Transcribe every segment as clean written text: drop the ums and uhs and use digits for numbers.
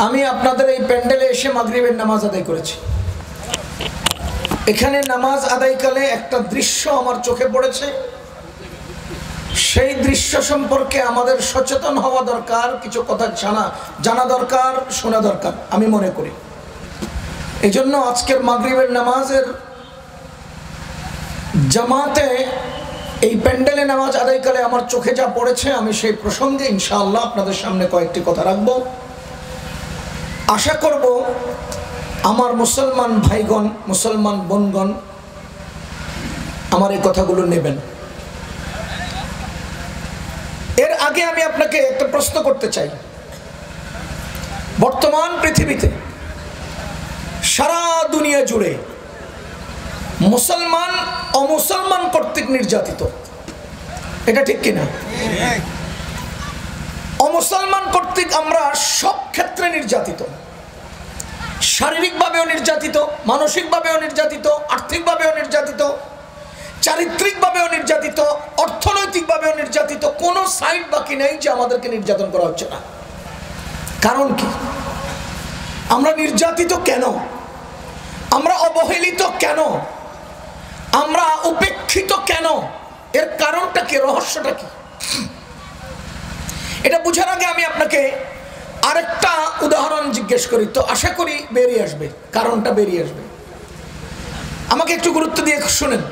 আমি আপনাদের এই প্যান্ডেলে এসে মাগরিবের নামাজ আদায় করেছি। এখানে নামাজ আদায়কালে একটা দৃশ্য আমার চোখে পড়েছে। সেই দৃশ্য সম্পর্কে আমাদের সচেতন হওয়া দরকার, কিছু কথা জানা দরকার, শোনা দরকার আমি মনে করি। এই জন্য আজকের মাগরিবের নামাজের জামাতে এই প্যান্ডেলে নামাজ আদায়কালে আমার চোখে যা পড়েছে, আমি সেই প্রসঙ্গে ইনশাআল্লাহ আপনাদের সামনে কয়েকটি কথা রাখবো। আশা করব আমার মুসলমান ভাইগণ, মুসলমান বোনগণ আমার এই কথাগুলো নেবেন। এর আগে আমি আপনাকে একটা প্রশ্ন করতে চাই। বর্তমান পৃথিবীতে সারা দুনিয়া জুড়ে মুসলমান অমুসলমান কর্তৃক নির্যাতিত, এটা ঠিক কিনা? অমুসলমান কর্তৃক আমরা সব ক্ষেত্রে নির্যাতিত, শারীরিকভাবেও নির্যাতিত, মানসিকভাবেও নির্যাতিত, আর্থিকভাবেও নির্যাতিত, চারিত্রিকভাবেও নির্যাতিত, অর্থনৈতিকভাবেও নির্যাতিত। কোনো সাইড বাকি নেই যে আমাদেরকে নির্যাতন করা হচ্ছে না। কারণ কি? আমরা নির্যাতিত কেন? আমরা অবহেলিত কেন? আমরা উপেক্ষিত কেন? এর কারণটা কি? রহস্যটা কি? এটা বুঝার আগে আমি আপনাকে আরেকটা উদাহরণ জিজ্ঞেস করি, তো আশা করি বেরিয়ে আসবে, কারণটা বেরিয়ে আসবে। আমাকে একটু গুরুত্ব দিয়ে শুনেন।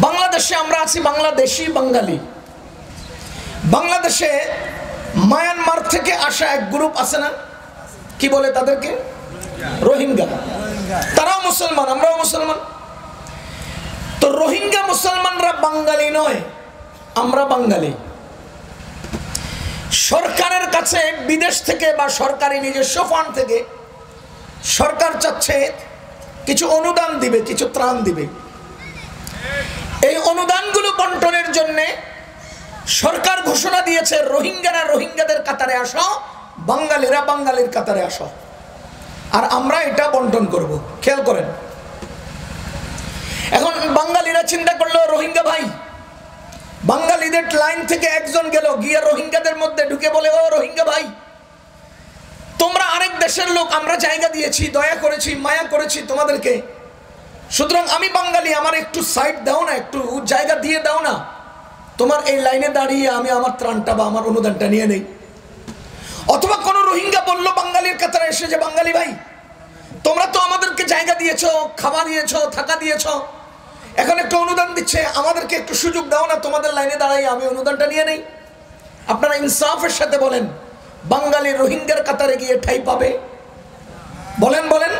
বাংলাদেশে আমরা আছি বাংলাদেশি বাঙালি। বাংলাদেশে মায়ানমার থেকে আসা এক গ্রুপ আছে না, কি বলে তাদেরকে? রোহিঙ্গা। তারাও মুসলমান, আমরাও মুসলমান। তো রোহিঙ্গা মুসলমানরা বাঙালি নয়, আমরা বাঙালি। সরকারের কাছে বিদেশ থেকে বা সরকারি নিজস্ব ফান্ড থেকে সরকার চাচ্ছে কিছু অনুদান দিবে, কিছু ত্রাণ দিবে। এই অনুদানগুলো বন্টনের জন্য সরকার ঘোষণা দিয়েছে রোহিঙ্গারা রোহিঙ্গাদের কাতারে আসো, বাঙালিরা বাঙালির কাতারে আসো, আর আমরা এটা বন্টন করব। খেয়াল করেন, এখন বাঙালিরা চিন্তা করলো রোহিঙ্গা ভাই, বাঙালিদের লাইন থেকে একজন গেল, গিয়ে রোহিঙ্গাদের মধ্যে ঢুকে বলে, ও রোহিঙ্গা ভাই, তোমরা আরেক দেশের লোক, আমরা জায়গা দিয়েছি, দয়া করেছি, মায়া করেছি তোমাদেরকে, সুতরাং আমি বাঙালি, আমার একটু সাইড দাও না, একটু জায়গা দিয়ে দাও না, তোমার এই লাইনে দাঁড়িয়ে আমি আমার ত্রাণটা বা আমার অনুদানটা নিয়ে নেই। অথবা কোন রোহিঙ্গা বললো বাঙালির কাতারে এসে যে, বাঙালি ভাই, তোমরা তো আমাদেরকে জায়গা দিয়েছো, খাবার দিয়েছো, থাকা দিয়েছো, এখন একটু অনুদান দিচ্ছে, আমাদেরকে একটু সুযোগ দাও না, তোমাদের লাইনে দাঁড়াই আমি অনুদানটা নিয়ে নেই। আপনারা ইনসাফের সাথে বলেন, বাঙালি রোহিঙ্গার কাতারে গিয়ে ঠাঁই পাবে? বলেন বলেন,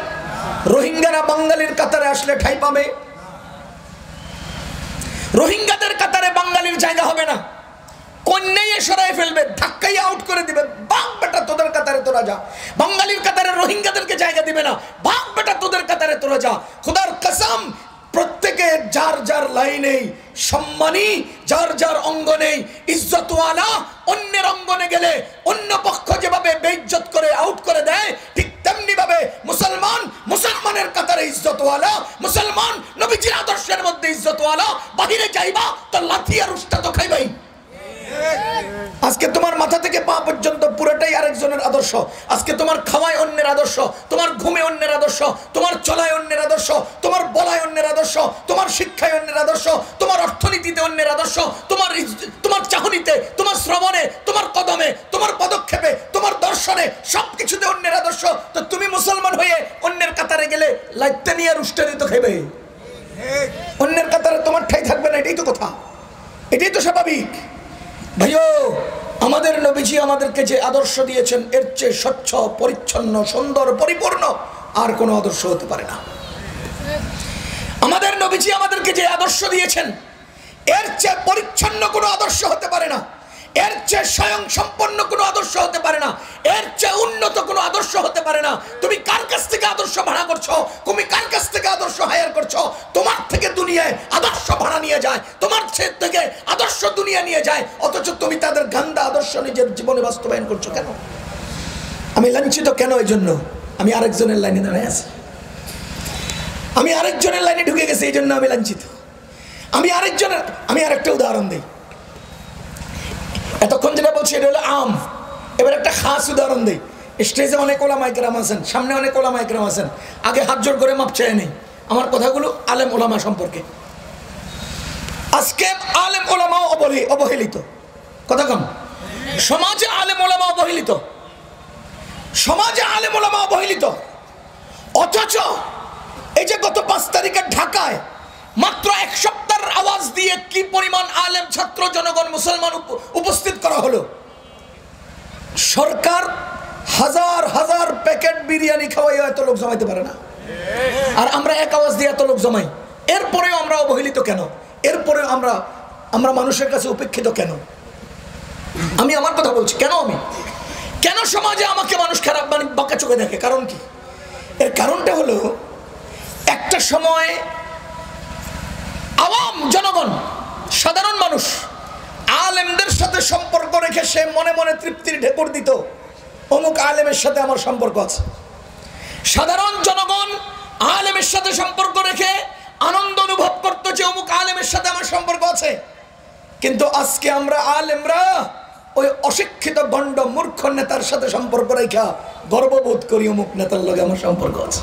রোহিঙ্গারা বাঙালির কাতারে আসলে ঠাঁই পাবে? রোহিঙ্গাদের কাতারে বাঙালির জায়গা হবে না, কন্যাই সরাই ফেলবে, ধাক্কাই আউট করে দিবে, বাপ বেটা তোদের কাতারে তোরা যা। বাঙালির কাতারে রোহিঙ্গাদেরকে জায়গা দিবে না, বাপ বেটা তোদের কাতারে তোরা যা। খোদার কসম, প্রত্যেকে যার যার লাইনে সম্মানী, যার যার অঙ্গনে ইজ্জতওয়ালা, অন্যের অঙ্গনে গেলে অন্য পক্ষ যেভাবে বেইজ্জত করে আউট করে দেয়, ঠিক তেমনি ভাবে মুসলমান মুসলমানের কাতারে ইজ্জতওয়ালা, মুসলমান নবীজির আদর্শের মধ্যে ইজ্জতওয়ালা। বাহিরে যাইবা তো লাথি আর উস্তা তো খাইবাই। আজকে তোমার মাথা থেকে পা পর্যন্ত পুরোটাই আরেকজনের আদর্শ। আজকে তোমার খাওয়ায় অন্যের আদর্শ, তোমার ঘুমে অন্যের আদর্শ, তোমার চলায় অন্যের আদর্শ, তোমার বলায় অন্যের আদর্শ, তোমার শিক্ষায় অন্যের আদর্শ, তোমার অর্থনীতিতে অন্যের আদর্শ, তোমার চাহনিতে, তোমার শ্রবণে, তোমার কদমে, তোমার পদক্ষেপে, তোমার দর্শনে, সবকিছুতে অন্যের আদর্শ। তো তুমি মুসলমান হয়ে অন্যের কাতারে গেলে লাইতে নিয়ে রুস্টারি তো খাইবে, অন্যের কাতারে তোমার ঠাই থাকবে না। এটাই তো কথা, এটাই তো স্বাভাবিক। ভাইও, আমাদের নবীজি আমাদেরকে যে আদর্শ দিয়েছেন, এর চেয়ে স্বচ্ছ, পরিচ্ছন্ন, সুন্দর, পরিপূর্ণ আর কোনো আদর্শ হতে পারে না। আমাদের নবীজি আমাদেরকে যে আদর্শ দিয়েছেন, এর চেয়ে পরিচ্ছন্ন কোনো আদর্শ হতে পারে না, এর চেয়ে স্বয়ং সম্পন্ন কোনো আদর্শ হতে পারে না, এর চেয়ে উন্নত কোনো আদর্শ হতে পারে না। তুমি কার কাছ থেকে আদর্শ ভাড়া করছো? তুমি কার কাছ থেকে আদর্শ হায়ার করছো? তোমার থেকে দুনিয়ায় আদর্শ ভাড়া নিয়ে যায়, তোমার থেকে আদর্শ দুনিয়া নিয়ে যায়, অথচ তুমি তাদের গান্দা আদর্শ নিজের জীবনে বাস্তবায়ন করছো কেন? আমি লাঞ্ছিত কেন? এই জন্য আমি আরেকজনের লাইনে দাঁড়ায় আছি, আমি আরেকজনের লাইনে ঢুকে গেছি, এই জন্য আমি লাঞ্ছিত। আমি আরেকটা উদাহরণ দিই। এতক্ষণ যেটা বলছি এটা হলো আম, এবার একটা খাস উদাহরণ দিই। স্টেজে অনেক ওলামায়ে কেরাম আছেন, সামনে অনেক ওলামায়ে কেরাম আছেন, আগে হাত জোড় করে মাপ চায় নেই আমার কথাগুলো আলেম ওলামা সম্পর্কে। আজকে আলেম ওলামাও অবহেলিত, কথা কম। সমাজে আলেম ওলামা অবহেলিত, সমাজে আলেম ওলামা অবহেলিত। অথচ এই যে গত 5 তারিখে ঢাকায় মাত্র 1 সপ্তাহের আওয়াজ দিয়ে কি পরিমাণ আলেম, ছাত্র, জনগণ, মুসলমান উপস্থিত করা হলো। সরকার হাজার হাজার প্যাকেট বিরিয়ানি খাওয়াইও এত লোক জমাইতে পারে না, আর আমরা এক আওয়াজ দিয়ে এত লোক জমাই। এরপরেও আমরা অবহেলিত কেন? এরপরেও আমরা মানুষের কাছে উপেক্ষিত কেন? আমি আমার কথা বলছি, কেন সমাজে আমাকে মানুষ খারাপ বাঁকা চোখে দেখে? কারণ কি? এর কারণটা হলো, একটা সময় আওয়াম জনগণ, সাধারণ মানুষ আলেমদের সাথে সম্পর্ক রেখে সে মনে মনে তৃপ্তির ঢেকুর দিত, অমুক আলেমের সাথে আমার সম্পর্ক আছে। সাধারণ জনগণ আলেমের সাথে সম্পর্ক রেখে আনন্দ অনুভব করত যে অমুক আলেমের সাথে আমার সম্পর্ক আছে। কিন্তু আজকে আমরা আলেমরা ওই অশিক্ষিত গণ্ড মূর্খ নেতার সাথে সম্পর্ক রেখা গর্ববোধ করি, অমুক নেতার লগে আমার সম্পর্ক আছে।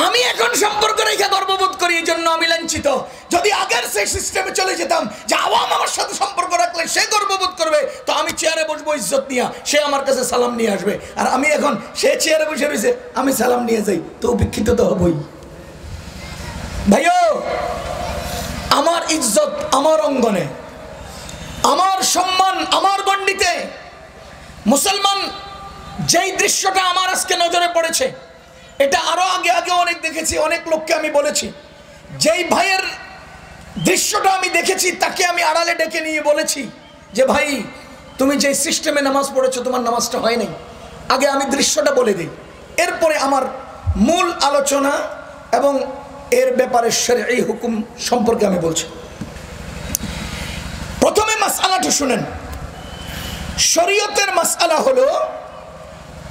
আমি এখন সম্পর্ক রেখে গর্ববোধ করি, এই জন্য আমি লাঞ্ছিত। যদি আগের সেই সিস্টেমে চলে যেতাম যে আওয়াম আমার সাথে সম্পর্ক রাখলে সে গর্ববোধ করবে, তো আমি চেয়ারে বসবো ইজ্জত নিয়ে, সে আমার কাছে সালাম নিয়ে আসবে। আর আমি এখন সে চেয়ারে বসে রয়েছে, আমি সালাম নিয়ে যাই, তো উপেক্ষিত তো হবই। ভাইও, আমার ইজ্জত আমার অঙ্গনে, আমার সম্মান আমার গণ্ডিতে। মুসলমান যেই দৃশ্যটা আমার আজকে নজরে পড়েছে, এটা আরো আগে অনেক দেখেছি, অনেক লোককে আমি বলেছি। যেই ভাইয়ের দৃশ্যটা আমি দেখেছি তাকে আমি আড়ালে ডেকে নিয়ে বলেছি যে ভাই, তুমি যে সিস্টেমে নামাজ পড়েছো তোমার নামাজটা হয় নাই। আগে আমি দৃশ্যটা বলে দিই, এরপরে আমার মূল আলোচনা এবং এর ব্যাপারে শরঈ হুকুম সম্পর্কে আমি বলছি। প্রথমে মাসআলাটা শুনেন। শরীয়তের মাসআলা হলো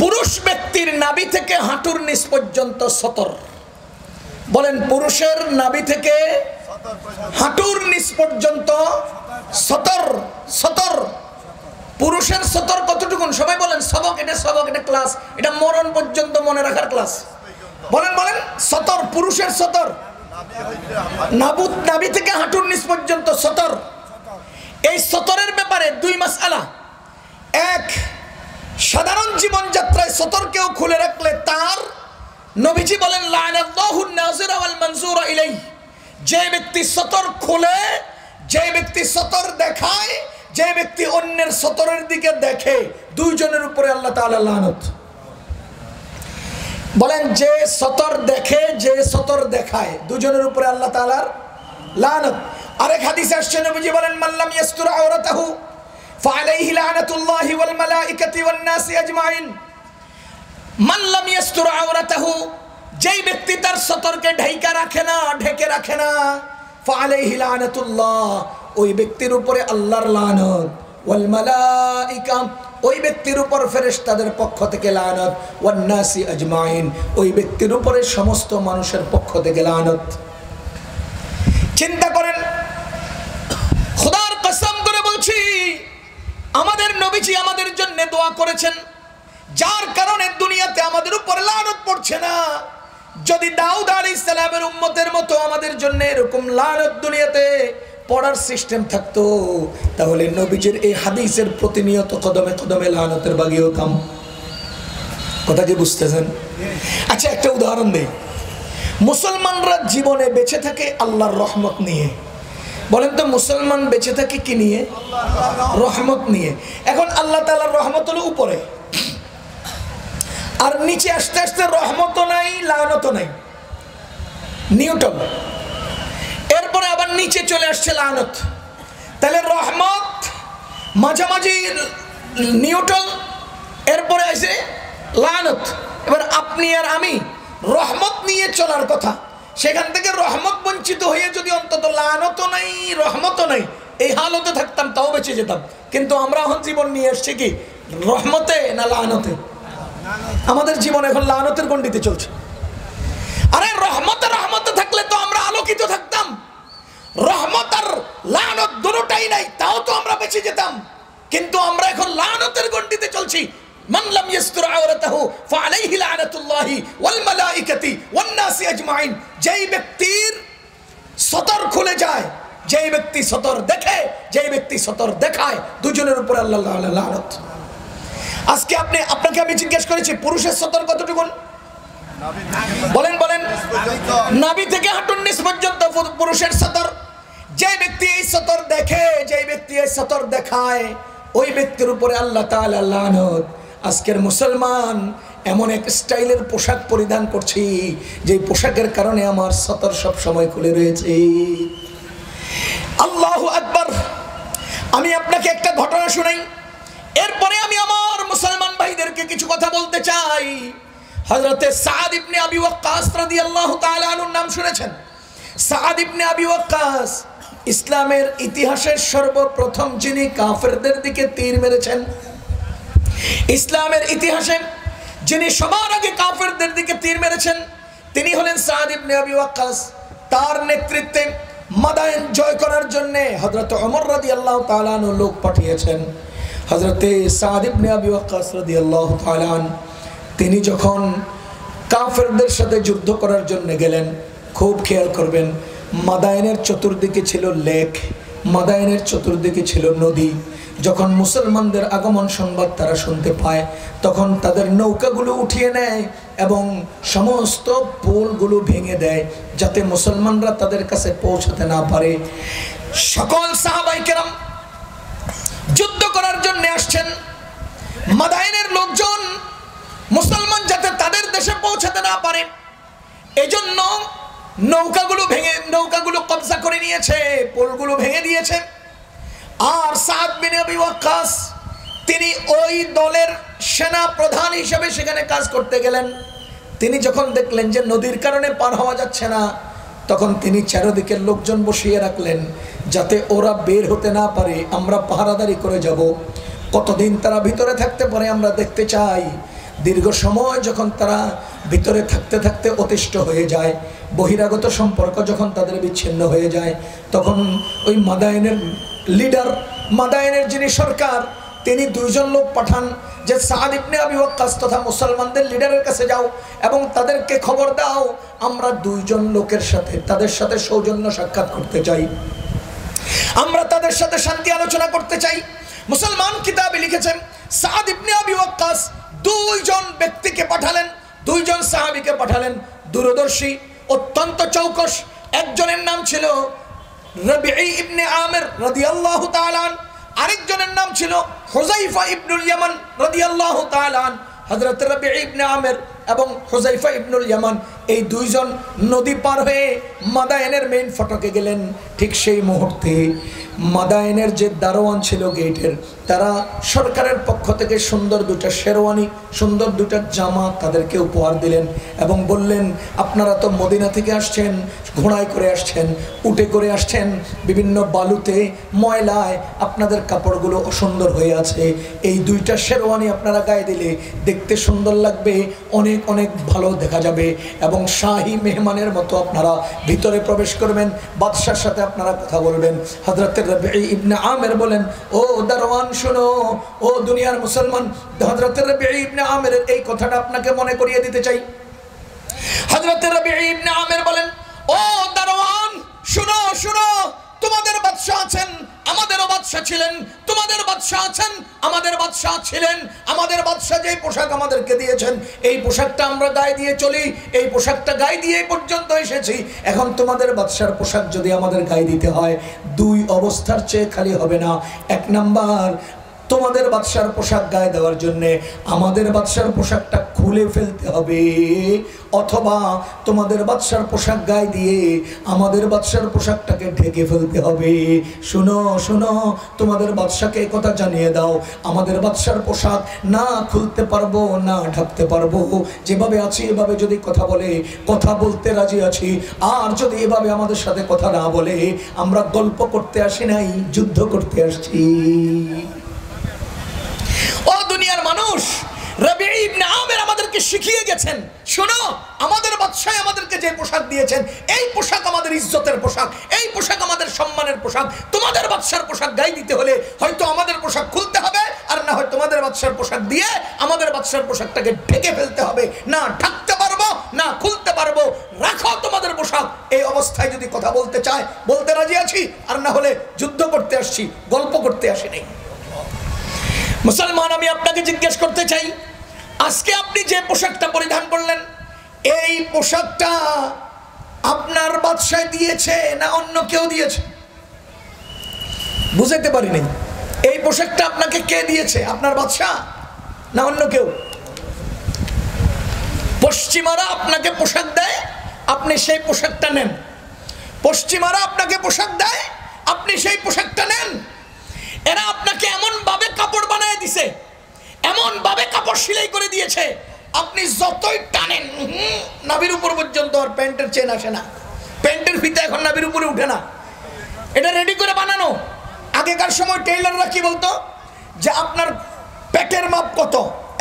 পুরুষ ব্যক্তির নাভি থেকে হাঁটুর নিচ পর্যন্ত সতর। বলেন, পুরুষের নাভি থেকে হাঁটুর নিচ পর্যন্ত সতর। সতর পুরুষের সতর কতটুকুন? সবাই বলেন সবক। এটা সবক, এটা ক্লাস, এটা মরণ পর্যন্ত মনে রাখার ক্লাস। বলেন বলেন, সতর, পুরুষের সতর নাভি থেকে হাঁটুর নিচ পর্যন্ত সতর। এই সতরের ব্যাপারে 2 মাসআলা। এক, সাধারণ জীবনযাত্রায় সতরকেও খুলে রাখলে তার নবীজি বলেন লা'নাল্লাহুন নাযিরা ওয়াল মানযুরা ইলাইহি। যে ব্যক্তি সতর খুলে, যে ব্যক্তি সতর দেখায়, যে ব্যক্তি অন্যের সতরের দিকে দেখে, দুইজনের উপরে আল্লাহ তাআলা লানত। বলেন, যে সতর দেখে, যে সতর দেখায়, দুজনের উপরে আল্লাহ তাআলার লানত। আরেক হাদিসে আসছে, নবীজি বলেন মাল্লাম ইয়াসতুর আওরাতাহু ফাআলাইহি লানাতুল্লাহি ওয়াল মালাইকাতি ওয়ান নাসি আজমাইন। মাল্লাম ইয়াসতুর আওরাতাহু, যেই ব্যক্তি তার সতরকে ঢেকে রাখে না, ফাআলাইহি লানাতুল্লাহ, ওই ব্যক্তির উপরে আল্লাহর লানত, ওয়াল মালাইকা, ওই ব্যক্তির উপর ফেরেশতাদের পক্ষ থেকে লানত, ওয়ান নাসি আজমাইন, ওই ব্যক্তির উপরে সমস্ত মানুষের পক্ষ থেকে লানত। চিন্তা করেন, খোদার কসম করে বলছি, আমাদের নবীজি আমাদের জন্য দোয়া করেছেন, যার কারণে দুনিয়াতে আমাদের উপর লানত পড়ছে না। যদি দাউদ আলাইহিস সালামের উম্মতের মতো আমাদের জন্য এরকম লানত দুনিয়াতে পড়ার সিস্টেম থাকতো, তাহলে নবীজির এই হাদিসের প্রতিনিয়ত কদমে কদমে লানতের বাগি হতাম। কথা কি বুঝতেছেন? আচ্ছা, একটা উদাহরণ দেই। মুসলমানরা জীবনে বেঁচে থাকে আল্লাহর রহমত নিয়ে। বলেন তো, মুসলমান বেঁচে থাকে কি নিয়ে? রহমত নিয়ে। এখন আল্লাহ তাআলার রহমত হলো উপরে, আর নিচে আস্তে আস্তে রহমতও নাই, লানতও নাই, নিউটন। এরপরে আবার নিচে চলে আসছে লানত। তাহলে রহমত মাঝামাঝি নিউটন, এরপরে আছে লানত। এবার আপনি আর আমি রহমত নিয়ে চলার কথা, সেখান থেকে রহমত বঞ্চিত হয়ে যদি অন্তত লানতও নাই, রহমতও নাই, এই হালতে থাকতাম তাও বেঁচে যেতাম। কিন্তু আমরা এখন জীবন নিয়ে এসছি কি রহমতে না লানতে? আমাদের জীবন এখন লানতের গণ্ডিতে চলছে। আরে রহমতে থাকলে তো আমরা আলোকিত থাকতাম। রহমত আর লানত দুটোটাই নাই, তাও তো আমরা বেঁচে যেতাম। কিন্তু আমরা এখন লানতের গণ্ডিতে চলছি। মান লাম ইস্তুর আওরাতাহু ফাআলাইহি লানাতুল্লাহি ওয়াল মালাইকাতি ওয়ান নাসি আজমাইন। যেই ব্যক্তির সতর খুলে যায়, যেই ব্যক্তি সতর দেখে, যেই ব্যক্তি সতর দেখায়, দুজনের উপর আল্লাহর লানত। আজকে আপনাকে আমি জিজ্ঞেস করেছি পুরুষের সতর কতটুকু? বলেন বলেন। নাভি থেকে হাঁটুর নিচ পর্যন্ত পুরুষের সতর। যে ব্যক্তি এই সতর দেখে, যে ব্যক্তি এই সতর দেখায়, ওই ব্যক্তির উপরে আল্লাহ তাআলা লানত। আজকের মুসলমান এমন এক স্টাইলের পোশাক পরিধান করছি যে পোশাকের কারণে আমার সতর সব সময় খুলে রয়েছে। আল্লাহু আকবার। আমি আপনাকে একটা ঘটনা শুনাই, এরপরে আমি আমার মুসলমান ভাইদেরকে কিছু কথা বলতে চাই। হযরতে সাদ ইবনে আবি ওয়াক্কাস রাদিয়াল্লাহু তাআলা আনহুর নাম শুনেছেন? সাদ ইবনে আবি ওয়াক্কাস ইসলামের ইতিহাসের সর্বপ্রথম যিনি কাফেরদের দিকে তীর মেরেছেন, ইসলামের ইতিহাসে যিনি সবার আগে কাফেরদের দিকে তীর মেরেছেন, তিনি হলেন সাদ ইবনে আবি ওয়াক্কাস। তার নেতৃত্বে মাদায়েন জয় করার জন্য হযরত ওমর রাদিয়াল্লাহু তাআলা আনহু লোক পাঠিয়েছেন। হযরতে সাদ ইবনে আবি ওয়াক্কাস রাদিয়াল্লাহু তাআলা তিনি যখন কাফেরদের সাথে যুদ্ধ করার জন্য গেলেন, খুব খেয়াল করবেন, মাদায়েনের চতুর্দিকে ছিল লেক, মাদায়েনের চতুর্দিকে ছিল নদী। যখন মুসলমানদের আগমন সংবাদ তারা শুনতে পায়, তখন তাদের নৌকাগুলো উঠিয়ে নেয় এবং সমস্ত পোলগুলো ভেঙে দেয় যাতে মুসলমানরা তাদের কাছে পৌঁছাতে না পারে। সকল সাহাবায়ে কেরাম যুদ্ধ করার জন্য আসছেন। মাদায়েনের লোকজন মুসলমান যাতে তাদের দেশে পৌঁছাতে না পারে, এজন্য নৌকাগুলো ভেঙে, নৌকাগুলো কবজা করে নিয়েছে, পোলগুলো ভেঙে দিয়েছে। আর সাদ বিন আবি ওয়াক্কাস তিনি ওই দলের সেনা প্রধান হিসেবে সেখানে কাজ করতে গেলেন। তিনি যখন দেখলেন যে নদীর কারণে পার হওয়া যাচ্ছে না, তখন তিনি চারদিকের লোকজন বসিয়ে রাখলেন যাতে ওরা বের হতে না পারে, আমরা পাহারাদারি করে যাব। কতদিন তারা ভিতরে থাকতে পারে আমরা দেখতে চাই। দীর্ঘ সময় যখন তারা ভিতরে থাকতে থাকতে অতিষ্ঠ হয়ে যায়, বহিরাগত সম্পর্ক যখন তাদের বিচ্ছিন্ন হয়ে যায়, তখন ওই মাদায়েনের লিডার, মাদায়েনের যিনি সরকার, তিনি দুইজন লোক পাঠান যে সাদ ইবনে আবি ওয়াক্কাস তথা মুসলমানদের লিডারের কাছে যাও এবং তাদেরকে খবর দাও আমরা দুইজন লোকের সাথে, তাদের সাথে সৌজন্য সাক্ষাৎ করতে চাই, আমরা তাদের সাথে শান্তি আলোচনা করতে চাই। মুসলমান কিতাবে লিখেছেন সাদ ইবনে আবি ওয়াক্কাস দুইজন ব্যক্তিকে পাঠালেন, দুইজন সাহাবীকে পাঠালেন, দূরদর্শী, অত্যন্ত চৌকস। একজনের নাম ছিল রবিঈ ইবনে আমির রাদিয়াল্লাহু তাআলা, আরেকজনের নাম ছিল হুযায়ফা ইবনুল ইয়ামান রাদিয়াল্লাহু তাআলা। হযরত রবিঈ ইবনে আমির এবং হুযায়ফা ইবনুল ইয়ামান এই দুইজন নদী পার হয়ে মাদায়েনের মেইন ফটকে গেলেন। ঠিক সেই মুহূর্তে মাদায়েনের যে দারোয়ান ছিল গেটের, তারা সরকারের পক্ষ থেকে সুন্দর দুটা শেরওয়ানি, সুন্দর দুটা জামা তাদেরকে উপহার দিলেন এবং বললেন আপনারা তো মদিনা থেকে আসছেন, ঘোড়ায় করে আসছেন, উটে করে আসছেন, বিভিন্ন বালুতে ময়লায় আপনাদের কাপড়গুলো অসুন্দর হয়ে আছে, এই দুইটা শেরওয়ানি আপনারা গায়ে দিলে দেখতে সুন্দর লাগবে, অনেক অনেক ভালো দেখা যাবে এবং শাহী মেহমানের মতো আপনারা ভিতরে প্রবেশ করবেন, বাদশার সাথে আপনারা কথা বলবেন। হযরত রবিঈ ইবনে আমির বলেন, ও দারওয়ান শোনো, ও দুনিয়ার মুসলমান, হযরত রবিঈ ইবনে আমিরের এই কথাটা আপনাকে মনে করিয়ে দিতে চাই। হযরত রবিঈ ইবনে আমির বলেন, ও দারওয়ান শোনো শোনো, তোমাদের বাদশা আছেন, আমাদেরও বাদশা ছিলেন, তোমাদের বাদশা আছেন, আমাদের বাদশা ছিলেন, আমাদের বাদশা যে পোশাক আমাদেরকে দিয়েছেন এই পোশাকটা আমরা গায়ে দিয়ে চলি, এই পোশাকটা গায়ে দিয়ে পর্যন্ত এসেছি, এখন তোমাদের বাদশার পোশাক যদি আমাদের গায়ে দিতে হয়, দুই অবস্থার চেয়ে খালি হবে না। এক নাম্বার, তোমাদের বাদশার পোশাক গায়ে দেওয়ার জন্য আমাদের বাদশার পোশাকটা খুলে ফেলতে হবে, অথবা তোমাদের বাদশার পোশাক গায়ে দিয়ে আমাদের বাদশার পোশাকটাকে ঢেকে ফেলতে হবে। শুনো শুনো, তোমাদের বাদশাকে এই কথা জানিয়ে দাও, আমাদের বাদশার পোশাক না খুলতে পারবো না ঢাকতে পারবো, যেভাবে আছি এভাবে যদি কথা বলে কথা বলতে রাজি আছি, আর যদি এভাবে আমাদের সাথে কথা না বলে আমরা গল্প করতে আসি নাই, যুদ্ধ করতে আসছি। ও দুনিয়ার মানুষ, রবিঈ ইবনে আমির আমাদেরকে শিখিয়ে গেছেন, শোনো আমাদের বাদশা আমাদেরকে যে পোশাক দিয়েছেন এই পোশাক আমাদের ইজ্জতের পোশাক, এই পোশাক আমাদের সম্মানের পোশাক, তোমাদের বাদশার পোশাক গায়ে দিতে হলে হয়তো আমাদের পোশাক খুলতে হবে আর আর না হয় তোমাদের বাদশার পোশাক দিয়ে আমাদের বাদশার পোশাকটাকে ঢেকে ফেলতে হবে, না ঢাকতে পারবো না খুলতে পারবো, রাখো তোমাদের পোশাক। এই অবস্থায় যদি কথা বলতে চায় বলতে রাজি আছি, আর না হলে যুদ্ধ করতে আসছি, গল্প করতে আসিনি। মুসলমান, আমি আপনাকে জিজ্ঞেস করতে চাই, আজকে আপনি যে পোশাকটা পরিধান করলেন, এই পোশাকটা আপনার বাদশা দিয়েছে না অন্য কেউ দিয়েছে? বুঝাইতে পারি নাই। এই পোশাকটা আপনাকে কে দিয়েছে? আপনার বাদশা না অন্য কেউ? পশ্চিমারা আপনাকে পোশাক দেয়, আপনি সেই পোশাকটা নেন। পশ্চিমারা আপনাকে পোশাক দেয়, আপনি সেই পোশাকটা নেন। এরা আপনাকে এমন ভাবে কাপড় বানিয়ে দিছে, এমন ভাবে কাপড় সেলাই করে দিয়েছে, আপনি যতই টানেন নাভির উপর পর্যন্ত আর প্যান্টের চেন আসে না, প্যান্টের ফিতা এখন নাভির উপরে উঠে না। এটা রেডি করে বানানো। আগেকার সময় টেইলাররা কি বলতো যে আপনার পেটের মাপ কত,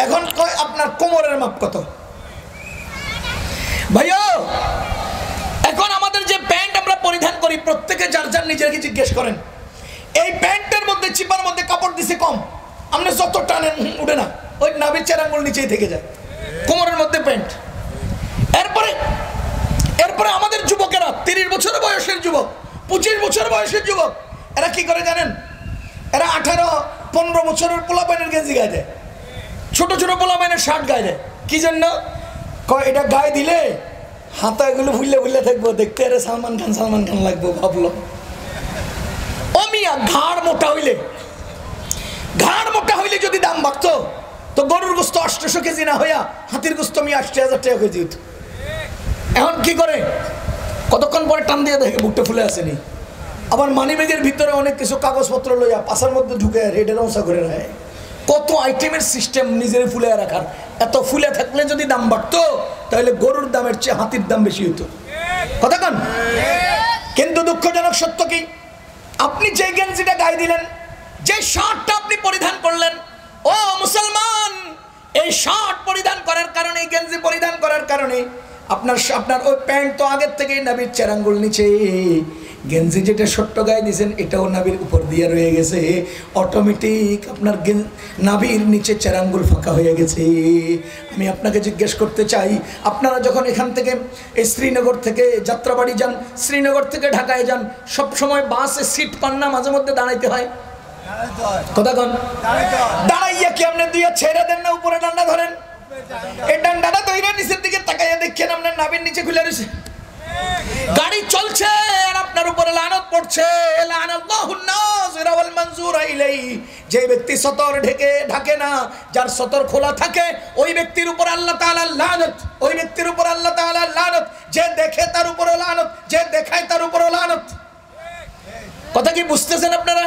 এখন কয় আপনার কোমরের মাপ কত। ভাইয়া, এখন আমাদের যে প্যান্ট আমরা পরিধান করি, প্রত্যেকে যার যার নিজেকে জিজ্ঞেস করেন, এই প্যান্টের মধ্যে চিপার মধ্যে কাপড় দিছে কম, আপনি যত টানেন উঠে না, ওই নাভির চার আঙ্গুল নিচেই থেকে যায়, কোমরের মধ্যে প্যান্ট। এরপরে আমাদের যুবকেরা, 30 বছর বয়সের যুবক, 25 বছর বয়সের যুবক, এরা কি করে জানেন? এরা 18-15 বছরের পোলাপাইনের গেঞ্জি গায়ে দেয়, ছোট ছোট পোলাপাইনের শার্ট গায়ে দেয়। কি জন্য? এটা গায়ে দিলে হাতা এগুলো ভুললে ভুললে থাকবো, দেখতে আরে সালমান খান লাগবো ভাবলো। ও মিয়া, ঘাড় মোটা হইলে যদি দাম বাড়তো তো গরুর গোস্ত 800 কেজি না হইয়া হাতির গোস্ত 80,000 টাকা কেজি হতো। এখন কি করে? কতক্ষণ পরে টান দিয়ে দেখে বুকটা ফুলে আসেনি। আবার মানিব্যাগের ভিতরে অনেক কিছু কাগজপত্র লইয়া পাশার মধ্যে ঢুকে রেডের অংশ করে নেয়। কত আইটেমের সিস্টেম নিজের ফুলে রাখার। এত ফুলে থাকলে যদি দাম বাড়তো তাহলে গরুর দামের চেয়ে হাতির দাম বেশি হতো। কথা কন? কিন্তু দুঃখজনক সত্য কি, আপনি যে গেঞ্জিটা গায়ে দিলেন, যে শার্টটা আপনি পরিধান করলেন, ও মুসলমান, এই শার্ট পরিধান করার কারণে, গেঞ্জি পরিধান করার কারণে আপনার ওই প্যান্ট তো আগের থেকেই নাভির 4 আঙ্গুল নিচে, গেঞ্জি যেটা ছোট্ট গায়ে দিয়েছেন এটাও নাভির উপর দিয়ে রয়ে গেছে, অটোমেটিক আপনার নাভির নিচে 4 আঙ্গুল ফাঁকা হয়ে গেছে। আমি আপনাকে জিজ্ঞেস করতে চাই, আপনারা যখন এখান থেকে এই শ্রীনগর থেকে যাত্রাবাড়ি যান, শ্রীনগর থেকে ঢাকায় যান, সব সময় বাসে সিট পান না, মাঝে মধ্যে দাঁড়াইতে হয়। কথা কন? দাঁড়াইয়া কি আপনি দুইয়া ছেড়ে দেন না, উপরে ডান্ডা ধরেন? এই ডান্ডাটা ধরে নিচের দিকে তাকাইয়া দেখেন আপনার নাভির নিচে খুলে রয়েছে। গাড়ি চলছে আর আপনার উপরে লানত পড়ছে। যে ব্যক্তি সতর ঢাকে না, যার সতর খোলা থাকে, ওই ব্যক্তির উপর আল্লাহ তাআলার লানত, ওই ব্যক্তির উপর আল্লাহ তাআলার লানত। যে দেখে তার উপরও লানত, যে দেখায় তার উপরও লানত। কথা কি বুঝতেছেন আপনারা?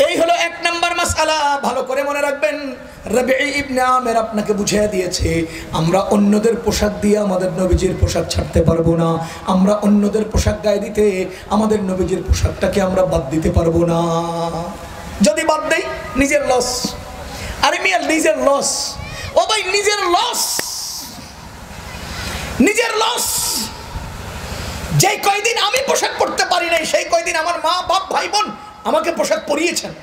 এই হলো 1 নাম্বার মাসআলা। ভালো করে মনে রাখবেন, রাবিঈ ইবনে আমির আপনাকে বুঝিয়ে দিয়েছে, আমরা অন্যদের পোশাক দিয়ে আমাদের নবীজির পোশাক ছাড়তে পারবো না। আমরা অন্যদের পোশাক গায়ে দিতে আমাদের নবীজির পোশাকটাকে আমরা বাদ দিতে পারবো না। যদি বাদ দেই নিজের লস। আরে মিয়া, নিজের লস। ও ভাই, নিজের লস, নিজের লস। যেই কয়দিন আমি পোশাক পরতে পারি নাই, সেই কয়দিন আমার মা বাপ ভাই বোন আমাকে পোশাক পরিয়েছেন।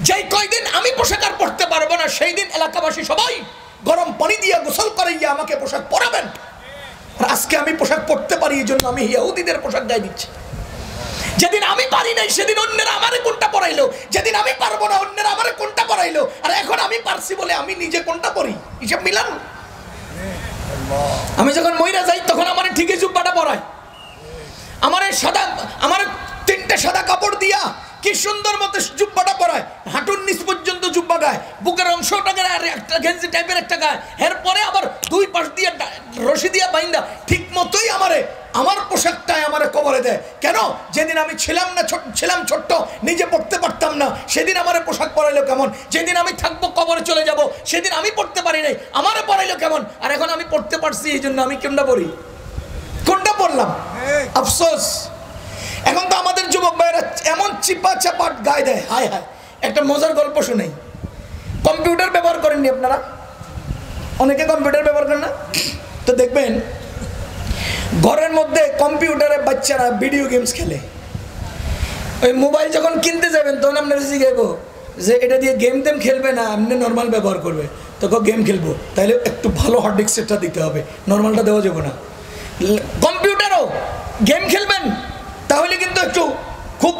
যেই কয়দিন আমি পোশাক আর পরতে পারবো না, সেই দিন এলাকাবাসী সবাই গরম পানি দিয়ে গোসল করাইয়া আমাকে পোশাক পরাবেন। আর আজকে আমি পোশাক পরতে পারি, এই জন্য আমি ইহুদিদের পোশাক গায়ে দিচ্ছি। যেদিন আমি পারি নাই সেদিন অন্যেরা আমারে কোনটা পরাইলো, যেদিন আমি পারবো না অন্যেরা আমারে কোনটা পরাইলো, আর এখন আমি পারছি বলে আমি নিজে কোনটা পরি, হিসাব মিলান। আমি যখন মইরা যাই তখন আমার ঠিকই জুব্বাটা পরায়, আমার 3টে সাদা কাপড় দিয়া কি সুন্দর মতো জুব্বাটা পরায়, হাঁটুর নিচ পর্যন্ত জুব্বা গায়, বুকের অংশটাকে আর একটা গেঞ্জি টাইপের একটা গায়, এরপরে আবার 2 পাশ দিয়ে রশি দিয়া বাইন্দা ঠিক মতোই আমার পোশাকটাই আমারে কবরে দেয়। কেন? যেদিন আমি ছিলাম ছোট্ট, নিজে পড়তে পারতাম না, সেদিন আমারে পোশাক পরাইলো কেমন? যেদিন আমি থাকবো কবরে চলে যাব, সেদিন আমি পড়তে পারি নাই, আমারে পরাইলো কেমন? আর এখন আমি পড়তে পারছি, এই জন্য আমি কোনটা পড়ি, কোনটা পড়লাম? আফসোস। এখন তো আমাদের যুবক ভাইরা এমন চিপা চাপাট গায়ে দেয়, হায় হায়। একটা মজার গল্প শুনেই। কম্পিউটার ব্যবহার করেননি আপনারা? অনেকে কম্পিউটার ব্যবহার করেন না? তো দেখবেন ঘরের মধ্যে কম্পিউটারে বাচ্চারা ভিডিও গেমস খেলে। ওই মোবাইল যখন কিনতে যাবেন তখন আপনারা জিজ্ঞাসা, যে এটা দিয়ে গেম টেম খেলবে না, এমনি নর্মাল ব্যবহার করবে, তোকে গেম খেলবো, তাহলে একটু ভালো হার্ড ডিস্ক সেটটা দিতে হবে, নর্মালটা দেওয়া যাবে না। কম্পিউটারও গেম খেলবেন তাহলে কিন্তু একটু খুব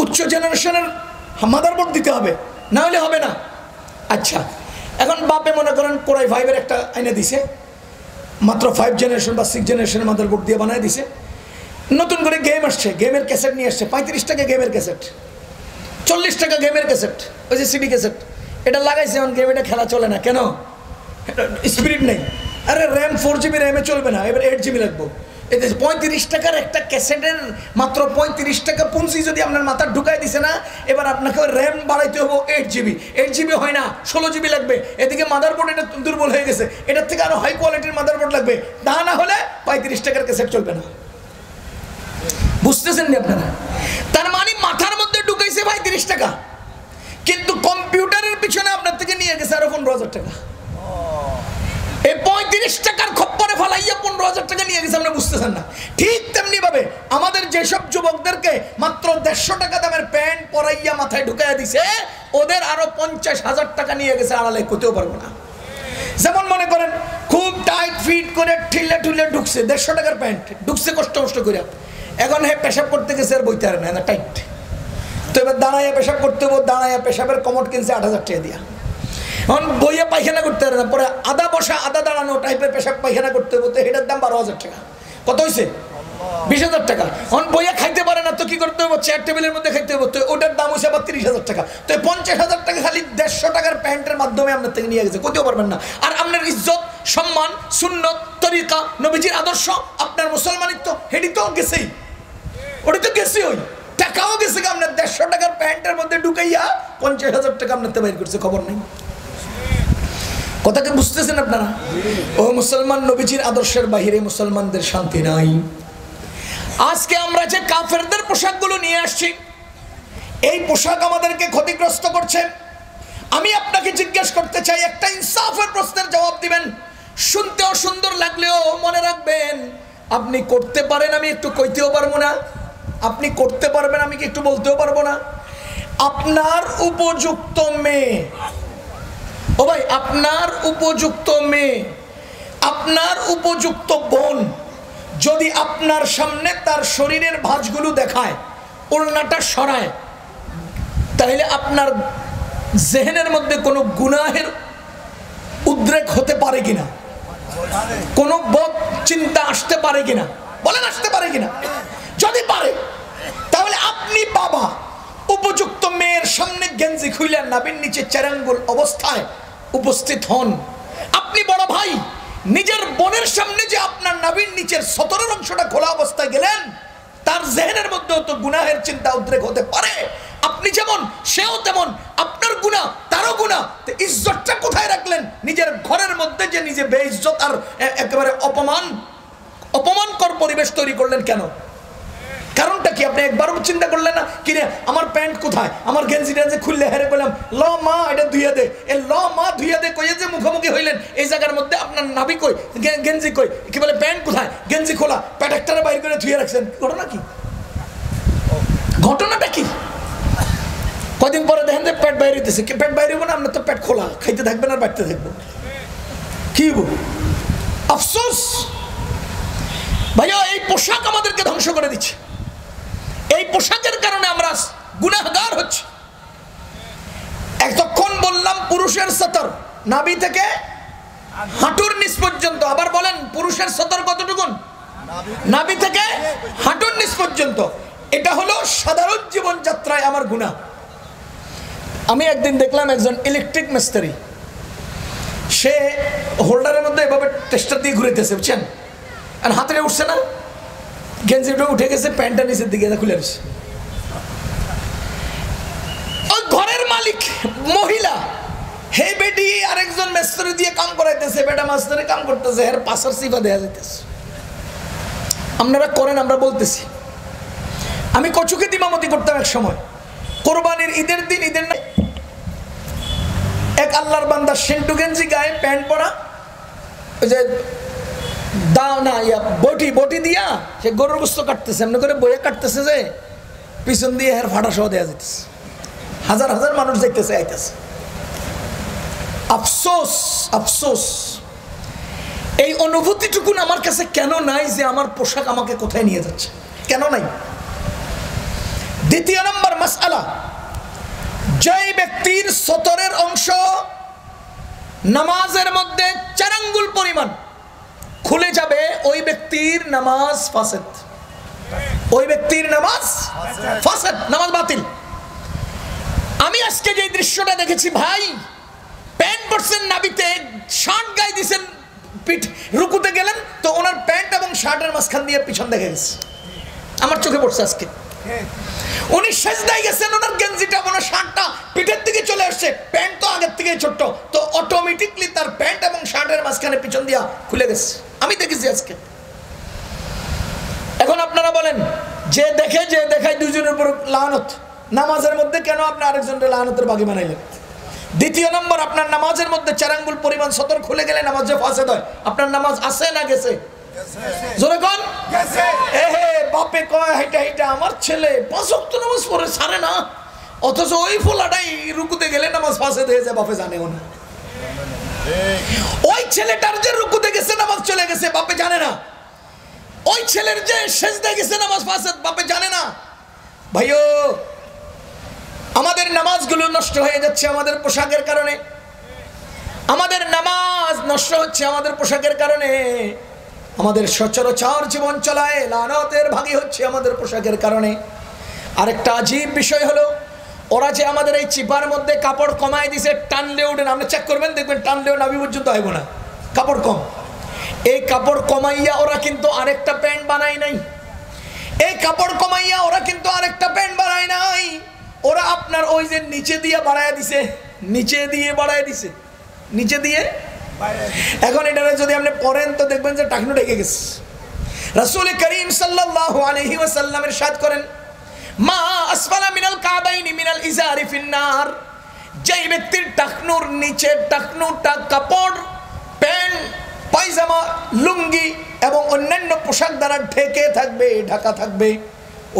উচ্চ জেনারেশনের মাদারবোর্ড দিতে হবে, না হলে হবে না। আচ্ছা, এখন বাপে মনে করেন কোরাই 5-এর একটা আইনে দিছে, মাত্র 5 জেনারেশন বা 6 জেনারেশনের মাদারবোর্ড দিয়ে বানায় দিছে। নতুন করে গেম আসছে, গেমের ক্যাসেট নিয়ে আসছে, 35 টাকা গেমের ক্যাসেট, 40 টাকা গেমের ক্যাসেট, ওই যে সিডি ক্যাসেট, এটা লাগাইছে। এখন গেম এটা খেলা চলে না, কেন? স্পিরিট নেই। আরে র্যাম 4 GB র্যামে চলবে না, এবার 8 GB লাগবে। এতে 35 টাকার একটা ক্যাসেটের মাত্র 35 টাকা পুঁজি যদি আপনার মাথা ঢুকাই দিছে না, এবার আপনাকে র্যাম বাড়াইতে হবে 8 GB। 8 GB হয় না, 16 GB লাগবে। এদিকে মাদারবোর্ড এটা দুর্বল হয়ে গেছে, এটার থেকে আরো হাই কোয়ালিটির মাদারবোর্ড লাগবে, তা না হলে 35 টাকার ক্যাসেট চলবে না। বুঝতেছেন না আপনারা? তার মানে মাথার মধ্যে ঢুকাইছে 35 টাকা, কিন্তু কম্পিউটারের পিছনে আপনার থেকে নিয়ে গেছে আরো 15,000 টাকা। এই 35 টাকার খপ্পরে ফেলাইয়া 15,000 টাকা নিয়ে গেছে, আপনি বুঝতেছেন না। ঠিক তেমনি ভাবে আমাদের যেসব যুবকদেরকে মাত্র 150 টাকা দামের প্যান্ট পরাইয়া মাথায় ঢুকাইয়া দিছে, ওদের আরো 50,000 টাকা নিয়ে গেছে আড়ালে, করতেও পারবো না। যেমন মনে করেন খুব টাইট ফিট করে ঠিলে ঠুলে ঢুকছে, 150 টাকার প্যান্ট ঢুকছে কষ্ট কষ্ট করে, এখন হে পেশাব করতে গেছে আর বইতে পারে না, টাইট। তো এবার দাঁড়াইয়া পেশাব করতে হবো, দাঁড়াইয়া পেশাবের কমোড কিনছে 8,000 টাকা দিয়া। এখন বইয়ে পায়খানা করতে পারে না, পরে আদা বসা আদা দাঁড়ানো টাইপের পেশাব পায়খানা করতে হবো, তো এটার দাম 12,000 টাকা। কত হয়েছে? 20,000 টাকা। এখন বইয়ে খাইতে পারে না, তো কি করতে হবে? চেয়ার টেবিলের মধ্যে খাইতে হবে, তো ওটার দাম হয়েছে আবার 30,000 টাকা। তো 50,000 টাকা খালি 150 টাকার প্যান্টের মাধ্যমে আপনার থেকে নিয়ে গেছে, করতেও পারবেন না। আর আপনার ইজ্জত, সম্মান, সুন্নত, তরিকা, নবীজির আদর্শ, আপনার মুসলমানিত্ব, হেডি তো গেছেই, ওটা তো গেছে, ওই টাকাও গেছে। আপনার 150 টাকার প্যান্টের মধ্যে ঢুকাইয়া 50,000 টাকা আপনার বাইর করছে, খবর নেই। কথাকে বুঝতেছেন আপনারা? ও মুসলমান, নবীজির আদর্শের বাহিরে মুসলমানদের শান্তি নাই। আজকে আমরা যে কাফেরদের পোশাকগুলো নিয়ে আসছি, এই পোশাক আমাদেরকে ক্ষতিগ্রস্ত করছে। আমি আপনাকে জিজ্ঞেস করতে চাই, একটা ইনসাফের প্রশ্নের জবাব দিবেন। শুনতেও সুন্দর লাগলেও মনে রাখবেন, আপনি করতে পারেন, আমি একটু কইতেও পারবো না। আপনি করতে পারবেন, আমি কি একটু বলতেও পারবো না। আপনার উপযুক্ত মেয়ে, ও ভাই, আপনার উপযুক্ত মেয়ে, আপনার উপযুক্ত বোন যদি আপনার সামনে তার শরীরের ভাঁজগুলো দেখায়, ওড়নাটা সরায়, তাহলে আপনার জেহেনের মধ্যে কোনো গুনাহের উদ্রেক হতে পারে কিনা? কোনো বদ চিন্তা আসতে পারে কিনা? বলেন, আসতে পারে কিনা? যদি পারে, তাহলে আপনি বাবা উপযুক্ত মেয়ের সামনে গেঞ্জি খুলে নাভির নিচে চারাঙ্গুল অবস্থায় উপস্থিত হন। আপনি বড় ভাই নিজের বোনের সামনে যে আপনার নাভির নিচের সতরের অংশটা খোলা অবস্থায় গেলেন, তার জেহেনের মধ্যেও তো গুনাহের চিন্তা উদ্রেক হতে পারে। আপনি যেমন, সেও তেমন, আপনার গুনাহ তারও গুনাহ। তো ইজ্জতটা কোথায় রাখলেন? নিজের ঘরের মধ্যে যে নিজে বেইজ্জত আর একেবারে অপমানকর পরিবেশ তৈরি করলেন কেন? কারণটা কি? আপনি একবারও চিন্তা করলেন না? কিরে আমার প্যান্ট কোথায়, আমার গেঞ্জিটা যে খুললে হেরে বললাম ল মা এটা ধুইয়া দে, এ ল মা ধুইয়া দে কইয়ে যে মুখোমুখি হইলেন, এই জায়গার মধ্যে আপনার নাভি কই, গেঞ্জি কই, কি বলে প্যান্ট কোথায়, গেঞ্জি খোলা, প্যাট একটারে বাইর করে ধুয়ে রাখছেন। ঘটনা কি? ঘটনাটা কি? কদিন পরে দেখেন যে প্যাট বাইরে হইতেছে। প্যাট বাইরে হবো না, আপনার তো প্যাট খোলা, খাইতে থাকবেন আর বাড়তে থাকবো, কি হবো? আফসোস ভাইয়া, এই পোশাক আমাদেরকে ধ্বংস করে দিচ্ছে। এই পোশাকের কারণে আমরা গুনাহগার হচ্ছি। এতক্ষণ বললাম পুরুষের সতর নাভি থেকে হাঁটুর নিচ পর্যন্ত। আবার বলেন, পুরুষের সতর কতটুকুন? নাভি থেকে হাঁটুর নিচ পর্যন্ত। এটা হলো সাধারণ জীবন যাত্রায় আমার গুনাহ। আমি একদিন দেখলাম একজন ইলেকট্রিক মিস্ত্রি, সে হোল্ডারের মধ্যে এভাবে টেস্টার দিয়ে ঘুরেতেছে, বুঝছেন? আর হাতে উঠছে না, গেঞ্জিটা উঠে গেছে, প্যান্টটা নিচের দিকে খুলে গেছে। ওই ঘরের মালিক মহিলা, হে বেটি আরেকজন মিস্ত্রি দিয়ে কাম করাইতেছে, বেটা মাস্টারে কাম করতেছে, এর পাশার সিফা দেয়া যাইতেছে। আপনারা করেন, আমরা বলতেছি। আমি কচুকে দিমামতি করতাম এক সময়, কোরবানির ঈদের দিন, ঈদের এক আল্লাহর বান্দা সেন্টু গেঞ্জি গায়ে প্যান্ট পরা, ওই যে দাও না ইয়া বটি দিয়া সে গরুর গোস্ত কাটতেছে, এমনি করে বইয়ে কাটতেছে যে পিছন দিয়ে হের ফাটা সহ দেওয়া যেতেছে। হাজার হাজার মানুষ দেখতেছে আইতেছে। আফসোস আফসোস, এই অনুভূতিটুকুন আমার কাছে কেন নাই যে আমার পোশাক আমাকে কোথায় নিয়ে যাচ্ছে, কেন নাই? দ্বিতীয় নম্বর মাসআলা, যেই ব্যক্তির সতরের অংশ নামাজের মধ্যে 4 আঙ্গুল পরিমাণ খুলে যাবে, ওই ব্যক্তির নামাজ ফাসেদ, ওই ব্যক্তির নামাজ ফাসেদ, নামাজ বাতিল। আমি আজকে যে দৃশ্যটা দেখেছি, ভাই প্যান্ট পরছেন নাবিতে, শার্ট গায়ে দিয়েছেন, পিঠ রুকুতে গেলেন তো ওনার প্যান্ট এবং শার্টের মাঝখান দিয়ে পিছন দেখে গেছে, আমার চোখে পড়ছে আজকে। উনি সেজদায় গেছেন, ওনার গেঞ্জিটা ওনার শার্টটা পিঠের দিকে চলে আসছে, প্যান্ট তো আগের থেকে ছোট্ট, তো অটোমেটিকলি তার প্যান্ট এবং শার্টের মাঝখানে পিছন দিয়া খুলে গেছে, আমি দেখেছি আজকে। এখন আপনারা বলেন, যে দেখে যে দেখায় দুজনের উপর লানত, নামাজের মধ্যে কেন আপনি আরেকজনের লানতের বাগি বানাইলেন? দ্বিতীয় নম্বর, আপনার নামাজের মধ্যে 4 আঙ্গুল পরিমাণ সতর খুলে গেলে নামাজ যে ফাসেদ হয়, আপনার নামাজ আছে না গেছে? জোরে কোন গেছে। এহে বাপে কয় হাইটা হাইটা আমার ছেলে 5 ওয়াক্ত নামাজ পড়ে ছাড়ে না, অথচ ওই ফোলাটাই রুকুতে গেলে নামাজ ফাসেদ হয়ে যায়, বাপে জানেও না। ওই ছেলেটার যে রুকুতে গেছে নামাজ চলে গেছে, বাপে জানে না। ওই ছেলের যে সেজদায় গেছে নামাজ ফাসেদ, বাপে জানে না। ভাইও, আমাদের নামাজগুলো নষ্ট হয়ে যাচ্ছে আমাদের পোশাকের কারণে, আমাদের নামাজ নষ্ট হচ্ছে আমাদের পোশাকের কারণে, আমাদের সচরাচর জীবন চলায় লানতের ভাগী হচ্ছে আমাদের পোশাকের কারণে। আরেকটা আজীব বিষয় হলো, ওরা যে আমাদের এই চিপার মধ্যে কাপড় কমায় দিছে, টানলে উঠে না, আপনি চেক করবেন দেখবেন টানলেও নাভি পর্যন্ত আইব না, কাপড় কম। এই কাপড় কমাইয়া ওরা কিন্তু আরেকটা প্যান্ট বানায় নাই, এই কাপড় কমাইয়া ওরা কিন্তু আরেকটা প্যান্ট বানায় নাই, ওরা আপনার ওই যে নিচে দিয়ে বাড়ায় দিছে, নিচে দিয়ে বাড়ায় দিছে, নিচে দিয়ে। এখন এটা যদি আপনি পড়েন তো দেখবেন যে টাকনু ঢেকে গেছে। রাসূল করিম সাল্লাল্লাহু আলাইহি ওয়াসাল্লাম ইরশাদ করেন, মা আসফালা মিনাল কাবাইনি মিনাল ইজারি ফিন্নার, যেই ব্যক্তির টাকনুর নিচে টাকনুটা কাপড়, প্যান্ট, পায়জামা, লুঙ্গি এবং অন্যান্য পোশাক দ্বারা ঢেকে থাকবে, ঢাকা থাকবে,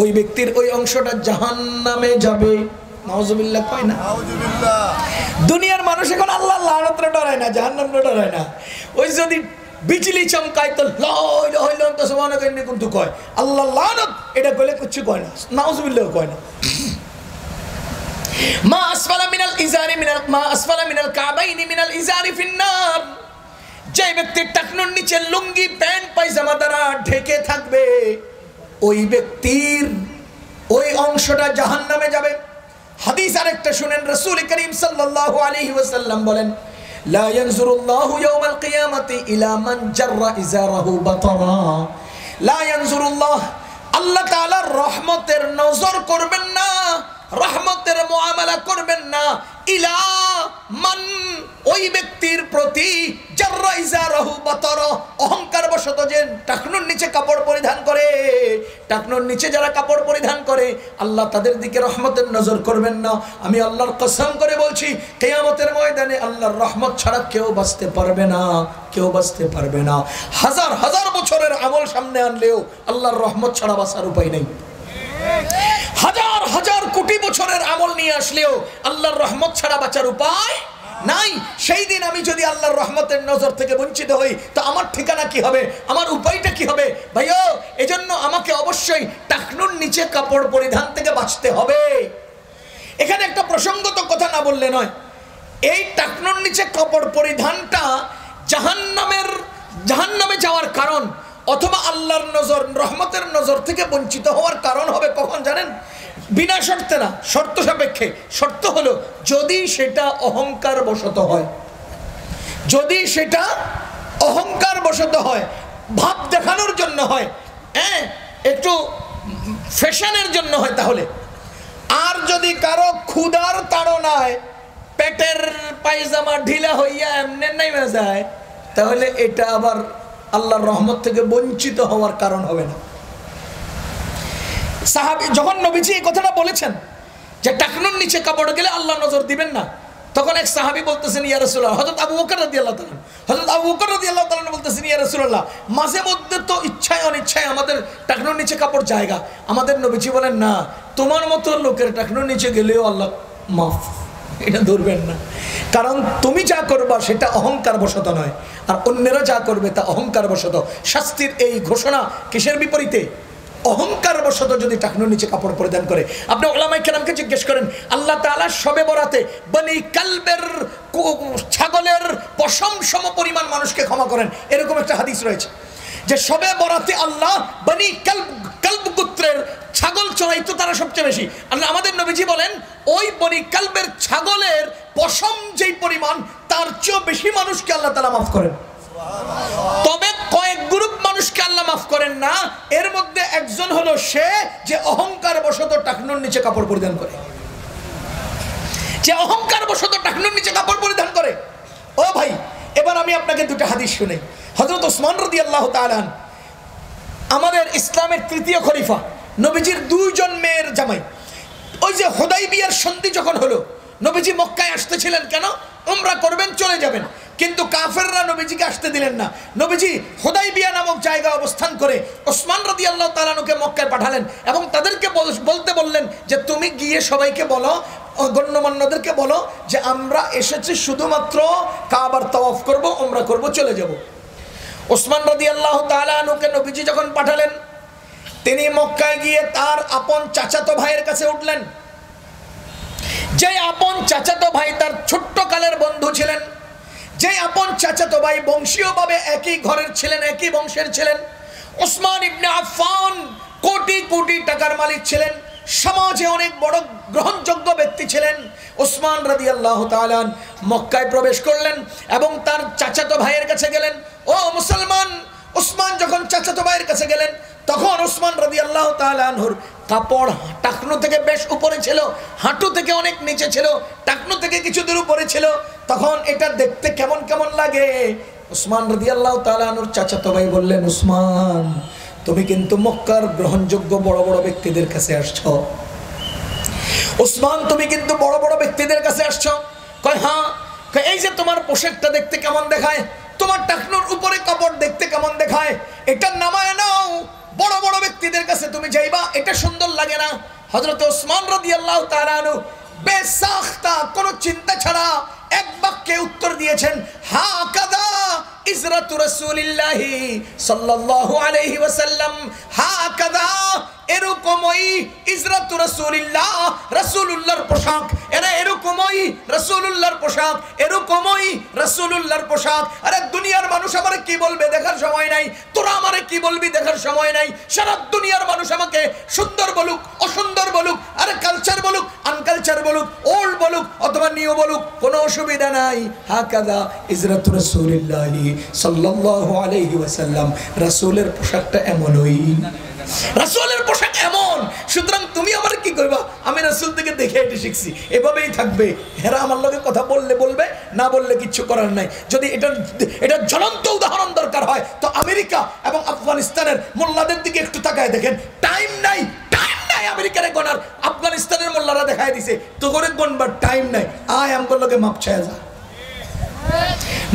ওই ব্যক্তির ওই অংশটা জাহান্নামে যাবে। নাউজুবিল্লাহ কয় না? নাউজুবিল্লাহ। দুনিয়ার মানুষ এখন আল্লাহর লানতরে ডরায় না, জাহান্নামে ডরায় না। ওই যদি বিজলি চমকায় তো লা ইলাহা ইল্লাল্লাহ সুবহানাকা ইন্নী কুনতু কয়, আল্লাহর লানত এটা বলে কিছু কয় না, নাউজুবিল্লাহ কয় না। মা আসফালা মিনাল ইজারি মা আসফালা মিনাল কাবাইনি মিনাল ইজারি ফিন্নার, যে ব্যক্তির টাকনুর নিচে লুঙ্গি, প্যান্ট, পায়জামা দ্বারা ঢেকে থাকবে, ওই ব্যক্তির ওই অংশটা জাহান্নামে যাবে। হাদিস আরেকটা শুনেন, রাসূল করিম সাল্লাল্লাহু আলাইহি ওয়াসাল্লাম বলেন, লা ইয়ানজুরুল্লাহু ইয়াওমাল কিয়ামাতি ইলা মান জাররা ইজারাহু বাতারা, লা ইয়ানজুরুল্লাহ, আল্লাহ তাআলা রহমতের নজর করবেন না, রহমতের মুআমালা করবেন না, ইলা মান, ওই ব্যক্তির প্রতি, জাররা ইজারাহু বাতারা, অহংকার বশত যে টাকনুর নিচে কাপড় পরিধান করে, টাকনুর নিচে যারা কাপড় পরিধান করে, আল্লাহ তাদের দিকে রহমতের নজর করবেন না। আমি আল্লাহর কসম করে বলছি, কিয়ামতের ময়দানে আল্লাহর রহমত ছাড়া কেউ বাঁচতে পারবে না, কেউ বাঁচতে পারবে না। হাজার হাজার বছরের আমল সামনে আনলেও আল্লাহর রহমত ছাড়া বাঁচার উপায় নেই। হাজার হাজার কোটি বছরের আমল নিয়ে আসলেও আল্লাহর রহমত ছাড়া বাঁচার উপায় নাই। সেই দিন আমি যদি আল্লাহর রহমতের নজর থেকে বঞ্চিত হই, তো আমার ঠিকানা কি হবে, আমার উপায়টা কি হবে? ভাইও, এজন্য আমাকে অবশ্যই টাকনুর নিচে কাপড় পরিধান থেকে বাঁচতে হবে। এখানে একটা প্রসঙ্গত কথা না বললে নয়, এই টাকনুর নিচে কাপড় পরিধানটা জাহান্নামে যাওয়ার কারণ, অথবা আল্লাহর নজর, রহমতের নজর থেকে বঞ্চিত হওয়ার কারণ হবে কখন জানেন? বিনা শর্তে না, শর্ত সাপেক্ষে। শর্ত হলো যদি সেটা অহংকার বশত হয়, যদি সেটা অহংকার বশত হয়, ভাব দেখানোর জন্য হয়, একটু ফ্যাশনের জন্য হয়, তাহলে। আর যদি কারো ক্ষুধার তাড়নায় পেটের পায়জামা ঢিলা হইয়া এমনি নেমে যায়, তাহলে এটা আবার আল্লাহর রহমত থেকে বঞ্চিত হওয়ার কারণ হবে না। সাহাবী যখন নবীজি এই কথাটা বলেছেন যে টাকনুর নিচে কাপড় গেলে আল্লাহ নজর দিবেন না, তখন এক সাহাবী বলতেছেন, ইয়া রাসূলুল্লাহ, হযরত আবু বকর রাদিয়াল্লাহু তাআলা বলতেছেন, ইয়া রাসূলুল্লাহ, মাঝে মধ্যে তো ইচ্ছায় অনিচ্ছায় আমাদের টাকনুর নিচে কাপড় জায়গা। আমাদের নবীজি বলেন, না, তোমার মতো লোকের টাকনুর নিচে গেলেও আল্লাহ মাফ, এটা ধরবেন না। কারণ তুমি যা করবা সেটা অহংকার বশত নয়, আর অন্যেরা যা করবে তা অহংকার বশত। শাস্তির এই ঘোষণা কিসের বিপরীতে? অহংকার বশত যদি টাকনুর নিচে কাপড় পরিধান করে। আপনি ওলামায়ে কেরামকে জিজ্ঞেস করেন, আল্লাহ তাআলা শবে বরাতে বনি কালবের ছাগলের পশম সম পরিমাণ মানুষকে ক্ষমা করেন, এরকম একটা হাদিস রয়েছে যে শবে বরাতে আল্লাহ বনি কালব গোত্রের ছাগল চড়াইতো তারা সবচেয়ে বেশি। আল্লাহ আমাদের নবীজি বলেন ওই বনি কালবের ছাগলের পশম যেই পরিমাণ তার চেয়েও বেশি মানুষকে আল্লাহ তাআলা মাফ করেন। তবে কয়েক গ্রুপ মানুষকে আল্লাহ মাফ করেন না, এর মধ্যে একজন হলো সে যে অহংকার বশত টাকনুর নিচে কাপড় পরিধান করে, যে অহংকার বশত টাকনুর নিচে কাপড় পরিধান করে। ও ভাই, এবার আমি আপনাকে দুটো হাদিস শুনাই। হযরত ওসমান রাদিয়াল্লাহু তাআলা আমাদের ইসলামের তৃতীয় খলিফা, নবীজির দুইজন মেয়ের জামাই। ওই যে হুদাইবিয়ার সন্ধি যখন হলো, নবীজি মক্কায় আসতেছিলেন কেন? উমরা করবেন, চলে যাবেন, কিন্তু কাফেররা নবীজিকে আসতে দিলেন না। নবীজি হুদাইবিয়া নামক জায়গায় অবস্থান করে ওসমান রাদিয়াল্লাহু তাআলা আনহুকে মক্কায় পাঠালেন এবং তাদেরকে বলতে বললেন যে তুমি গিয়ে সবাইকে বলো, গণ্যমান্যদেরকে বলো যে আমরা এসেছি শুধুমাত্র কাবার তাওয়াফ করব, উমরা করব, চলে যাব। ওসমান রাদিয়াল্লাহু তাআলা আনহুকে নবীজি যখন পাঠালেন, তিনি মক্কায় গিয়ে তার আপন চাচাতো ভাইয়ের কাছে উঠলেন। যে আপন চাচাতো ভাই তার ছোট্ট কালের বন্ধু ছিলেন, যে আপন চাচাতো ভাই বংশীয়ভাবে একই ঘরের ছিলেন, একই বংশের ছিলেন। ওসমান ইবনে আফফান কোটি কোটি টাকার মালিক ছিলেন, সমাজে অনেক বড় গ্রহণযোগ্য ব্যক্তি ছিলেন। ওসমান রাদিয়াল্লাহু তাআলা মক্কায় প্রবেশ করলেন এবং তার চাচাতো ভাইয়ের কাছে গেলেন। ও মুসলমান, ওসমান যখন চাচাতো ভাইয়ের কাছে গেলেন, তখন ওসমান রাদিয়াল্লাহু তাআলা আনহুর কাপড় টাকনু থেকে বেশ উপরে ছিল, হাঁটু থেকে অনেক নিচে ছিল, টাকনু থেকে কিছু দূর উপরে ছিল। তখন এটা দেখতে কেমন কেমন লাগে। ওসমান রাদিয়াল্লাহু তাআলা আনহুর চাচাতো ভাই বললেন, ওসমান তুমি কিন্তু মক্কার গ্রহণযোগ্য বড় বড় ব্যক্তিদের কাছে আসছো। ওসমান তুমি কিন্তু বড় বড় ব্যক্তিদের কাছে আসছো। কয় হ্যাঁ। এই যে তোমার পোশাকটা দেখতে কেমন দেখায়, তোমার টাকনুর উপরে কাপড় দেখতে কেমন দেখায়, এটা নামায় নাও, বড় বড় ব্যক্তিদের কাছে তুমি যাইবা, এটা সুন্দর লাগে না? হযরত ওসমান রাদিয়াল্লাহু তাআলা আনহু বেসাখতা কোন চিন্তা ছাড়া এক বাক্যে উত্তর দিয়েছেন, হাকাদা ইজরাতু রাসূলিল্লাহি সাল্লাল্লাহু আলাইহি ওয়াসাল্লাম, হাকাদা এরকমই ইজরাতু রাসূলিল্লাহ, রাসূলুল্লাহর পোশাক, এরা এরকমই রাসূলুল্লাহর পোশাক, এরকমই রাসূলুল্লাহর পোশাক। আরে দুনিয়ার মানুষ আমারে কি বলবে দেখার সময় নাই, তোরা আমারে কি বলবি দেখার সময় নাই। সারা দুনিয়ার মানুষ আমাকে সুন্দর বলুক, অসুন্দর বলুক, আরে কালচার বলুক, আনকালচার বলুক, ওল্ড বলুক অথবা নিউ বলুক, কোনো অসুবিধা নাই। হাকাদা ইজরাতু রাসূলিল্লাহি সাল্লাল্লাহু আলাইহি ওয়াসাল্লাম, রাসূলের পোশাকটা এমনই, রাসূলের পোশাক এমন। সুতরাং তুমি আমার কি করবা? আমি রাসূল থেকে দেখে এটি শিখছি, এভাবেই থাকবে। হেরা আমার লগে কথা বললে বলবে, না বললে কিচ্ছু করার নাই। যদি এটা জ্বলন্ত উদাহরণ দরকার হয় তো আমেরিকা এবং আফগানিস্তানের মোল্লাদের দিকে একটু তাকায় দেখেন। টাইম নাই, টাইম নাই আমেরিকারে গনার, আফগানিস্তানের মোল্লারা দেখায় দিছে তো করে গনবার টাইম নাই। আয় আমগোর লগে মাপ ছায়া যা।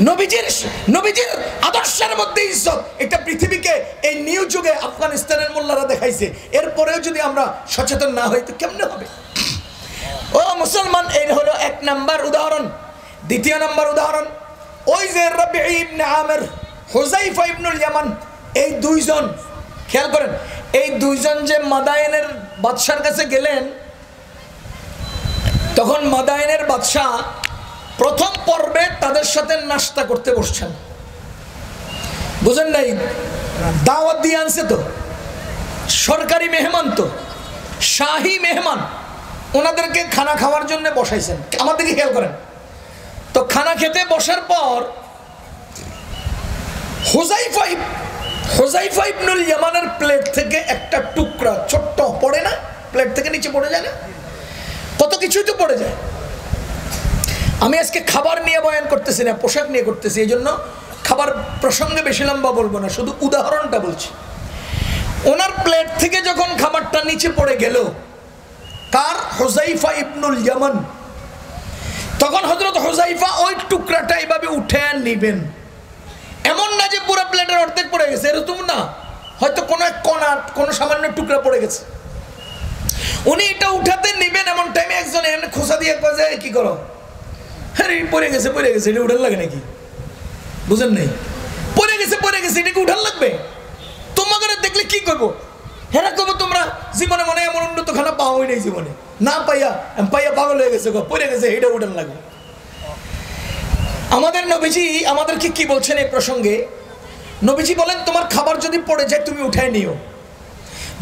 নবীজির আদর্শের মধ্যে ইজ্জত, এটা পৃথিবীকে এই নিউ যুগে আফগানিস্তানের মোল্লারা দেখাইছে। এরপরেও যদি আমরা সচেতন না হই তো কেমনে হবে? ও মুসলমান, এই হলো এক নাম্বার উদাহরণ। দ্বিতীয় নাম্বার উদাহরণ, ওই যে রবি ইবনে আমির, হুযায়ফা ইবনুল ইয়ামান, এই দুইজন, খেয়াল করেন, এই দুইজন যে মাদায়েনের বাদশার কাছে গেলেন, তখন মাদায়েনের বাদশা প্রথম পর্বে তাদের সাথে নাস্তা করতে বসছেন। বুঝেন নাই? দাওয়াত দিয়ে আনছে তো, সরকারি মেহমান, তো শাহী মেহমান, ওনাদেরকে খানা খাওয়ার জন্য বসাইছেন। আমার দিকে খেয়াল করেন তো, খানা খেতে বসার পর হুযায়ফা ইবনুল ইয়ামানের প্লেট থেকে একটা টুকরা ছোট্ট পড়ে না, প্লেট থেকে নিচে পড়ে যায় না, কত কিছুই তো পড়ে যায়। আমি আজকে খাবার নিয়ে বয়ান করতেছি না, পোশাক নিয়ে করতেছি, এই জন্য খাবার প্রসঙ্গে বেশি লম্বা বলবো না, শুধু উদাহরণটা বলছি। ওনার প্লেট থেকে যখন খাবারটা নিচে পড়ে গেল, কার? হুযায়ফা ইবনুল ইয়ামান। তখন হযরত হুযায়ফা ওই টুকরাটা এইভাবে উঠে নিবেন, এমন না যে পুরো প্লেটের অর্ধেক পড়ে গেছে, এরকম না, হয়তো কোনো এক কণা, কোনো সামান্য টুকরা পড়ে গেছে। উনি এটা উঠাতে নিবেন এমন টাইমে একজন এমনি খোসা দিয়ে কয় যে কি করো, আরে পড়ে গেছে এটা উঠার লাগে নাকি? বুঝেন নাই? পড়ে গেছে এটাকে উঠার লাগবে? তোমাকে দেখলে কি করবো? হেরা করবো তোমরা জীবনে মনে এমন উন্নত খানা পাওয়াই নেই জীবনে, না পাইয়া পাগল হয়ে গেছে, পড়ে গেছে এটা উঠার লাগবে। আমাদের নবীজি আমাদেরকে কি বলছেন এই প্রসঙ্গে? নবীজি বলেন তোমার খাবার যদি পড়ে যায় তুমি উঠায় নিও,